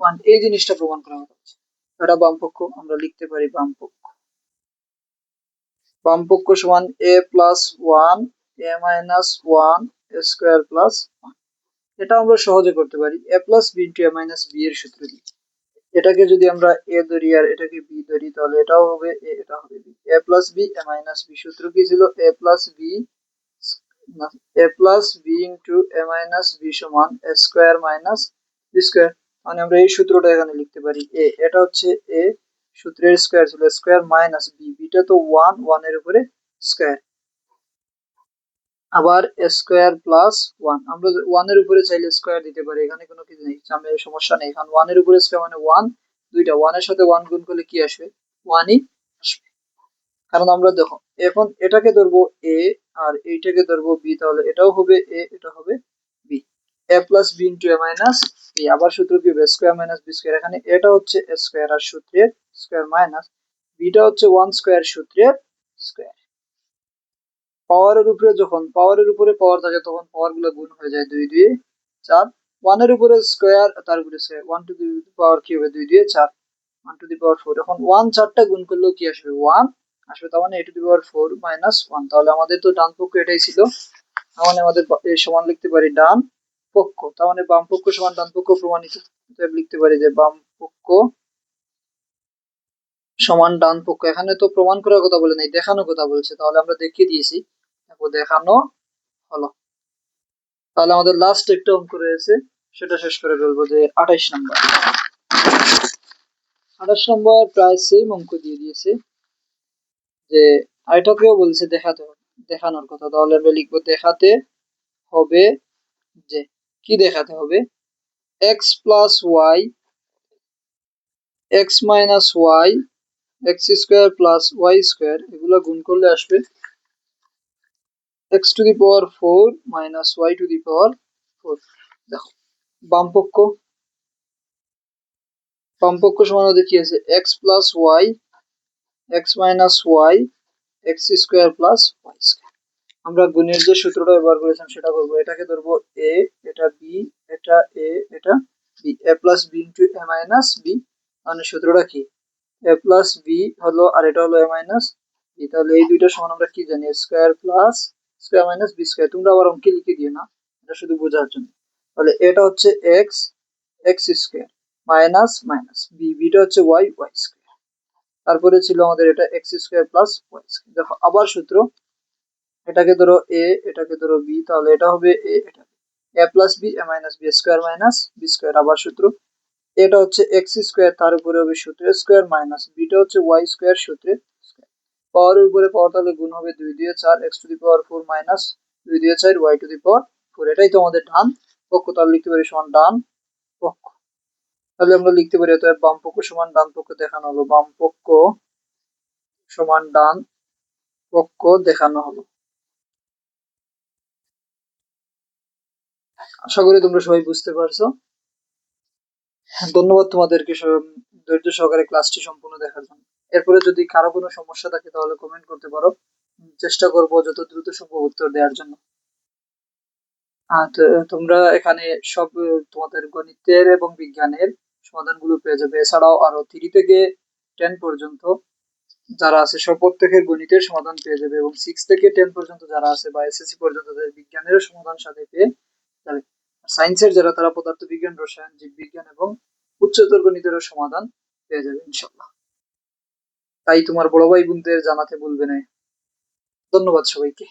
one. এই জিনিসটা প্রমাণ করা হচ্ছে। এটা বাম পক্ষ, আমরা লিখতে পারি বাম পক্ষ সমান A plus one A minus one square plus one. এটা আমরা সহজে করতে পারি A plus B into A minus B এর সূত্র দিয়ে। এটাকে যদি আমরা এ ধরি আর এটাকে বি ধরি, তাহলে এটাও হবে এ, এটা হবে B, A plus B A minus B. সূত্র কি ছিল, এ plus B into A minus B সমান এ স্কোয়ার মাইনাস বি স্কোয়ার। মানে আমরা এই সূত্রটা এখানে লিখতে পারি এ, এটা হচ্ছে এ, সূত্রের স্কোয়ার ছিল স্কোয়ার মাইনাস বি, বিটা তো ওয়ান, ওয়ানের উপরে স্কোয়ার, আবার স্কোয়ার প্লাস ওয়ান। আমরা ওয়ানের উপরে চাইলে স্কোয়ার দিতে পারি, এখানে কোনো কিছু নেই, সামনে সমস্যা নেই, কারণ ওয়ানের উপরে স্কোয়ার মানে ওয়ান, দুইটা ওয়ানের সাথে ওয়ান গুণ করলে কি আসবে, ওয়ানই আসবে। কারণ আমরা দেখো এখন এটাকে ধরবো এ আর এইটাকে ধরবো বি, তাহলে এটাও হবে এ, এটা হবে B. A plus B into A minus B, আবার সূত্র কি হবে স্কোয়ার মাইনাস বি স্কোয়ার, এখানে এটা হচ্ছে এ স্কোয়ার আর সূত্রের স্কোয়ার মাইনাস বিটা হচ্ছে ওয়ান স্কোয়ার সূত্রের স্কোয়ার। পাওয়ারের উপরে পাওয়ার থাকে তখন পাওয়ার গুলো গুণ হয়ে যায়, 2 2 4, ওয়ানের উপরে স্কোয়ার তার উপরে স্কোয়ার, 1 টু দি পাওয়ার কি হবে 2 2 4, 1 টু দি পাওয়ার 4, এখন 1 চারটা গুণ করলেও কি আসবে 1 আসবে, তার মানে a two the power 4 minus 1। তাহলে আমাদের তো ডান পক্ষ এটাই ছিল, তার মানে আমাদের এই সমান লিখতে পারি ডান পক্ষ, তার মানে বাম পক্ষ সমান ডান পক্ষ প্রমাণিত। লিখতে পারি যে বাম পক্ষ সমান ডান পক্ষ, এখানে তো প্রমাণ করার কথা বলে নাই, দেখানোর কথা বলছে, তাহলে আমরা দেখিয়ে দিয়েছি, তারপর দেখানো হলো। তাহলে আমাদের লাস্ট একটা অঙ্ক রয়েছে, সেটা শেষ করে ফেলবো, যে 28 নম্বর। 28 নম্বর প্রায় সেম অঙ্ক দিয়ে দিয়েছে, যে এটাকেও বলছে দেখাতে হবে, দেখানোর কথা। তাহলে আমরা লিখবো দেখাতে হবে, যে কি দেখাতে হবে, X plus Y, X minus Y, X square plus Y square, এগুলো গুণ করলে আসবে X to the power 4 minus Y to the power 4। দেখো বামপক্ষ সমান হতে কি আছে, X plus Y, X minus Y, X square plus Y square. আমরা গুণের যে সূত্রটা ব্যবহার করেছিলাম সেটা করবো, এটাকে ধরবো এ, এটা বি, এটা এ, এটা B, A plus B into A minus B, মানে সূত্রটা কি এ প্লাস বি হলো আর এটা হলো এ মাইনাস বি, তাহলে এই দুইটা সমান আমরা কি জানি square plus square minus B square. তোমরা আবার অঙ্কে লিখে দিও না, এটা শুধু বোঝার জন্য। তাহলে এটা হচ্ছে x, x square minus minus b, বিটা হচ্ছে ওয়াই, ওয়াই স্কোয়ার, তারপরে ছিল আমাদের এটা x square plus Y square. দেখো আবার সূত্র, এটাকে ধরো এ, এটাকে ধরো বি, তাহলে এটা হবে এ, এটা A plus B A minus B square minus B square, আবার সূত্র, এটা হচ্ছে এক্স স্কোয়ার তার উপরে হবে সূত্রের স্কোয়ার মাইনাস বিটা হচ্ছে ওয়াই স্কোয়ার সূত্রের স্কোয়ার, পাওয়ারের উপরে পাওয়ার তাহলে গুণ হবে 2 দিয়ে 4, x to the power 4 minus 2 দিয়ে 4 ওয়াই টু দি পাওয়ার 4, এটাই তো আমাদের ডান পক্ষ, তাহলে লিখতে পারি সমান ডান পক্ষ। তাহলে আমরা লিখতে পারি অতএব বাম পক্ষ সমান ডান পক্ষ দেখানো হলো, বাম পক্ষ সমান ডান পক্ষ দেখানো হলো। আশা করি তোমরা সবাই বুঝতে পারছো। ধন্যবাদ তোমাদেরকে ধৈর্য সহকারে ক্লাসটি সম্পূর্ণ দেখার জন্য। এরপরে যদি কারো কোনো সমস্যা থাকে তাহলে কমেন্ট করতে পারো, চেষ্টা করবো যত দ্রুত সম্ভব উত্তর দেওয়ার জন্য। আর তোমরা এখানে সব তোমাদের গণিতের এবং বিজ্ঞানের সমাধানগুলো পেয়ে যাবে, এছাড়াও আরো 3 থেকে 10 পর্যন্ত যারা আছে সব প্রত্যেকের গণিতের সমাধান পেয়ে যাবে, এবং 6 থেকে 10 পর্যন্ত যারা আছে বা এসএসসি পর্যন্ত তাদের বিজ্ঞানের সমাধান সাথে পেয়ে যাবে। সায়েন্সের যারা তারা পদার্থবিজ্ঞান, রসায়ন, জীববিজ্ঞান এবং উচ্চতর গণিতেরও সমাধান পেয়ে যাবে ইনশাল্লাহ। তাই তোমার বড় ভাই বোনদের জানাতে ভুলবে না। ধন্যবাদ সবাইকে।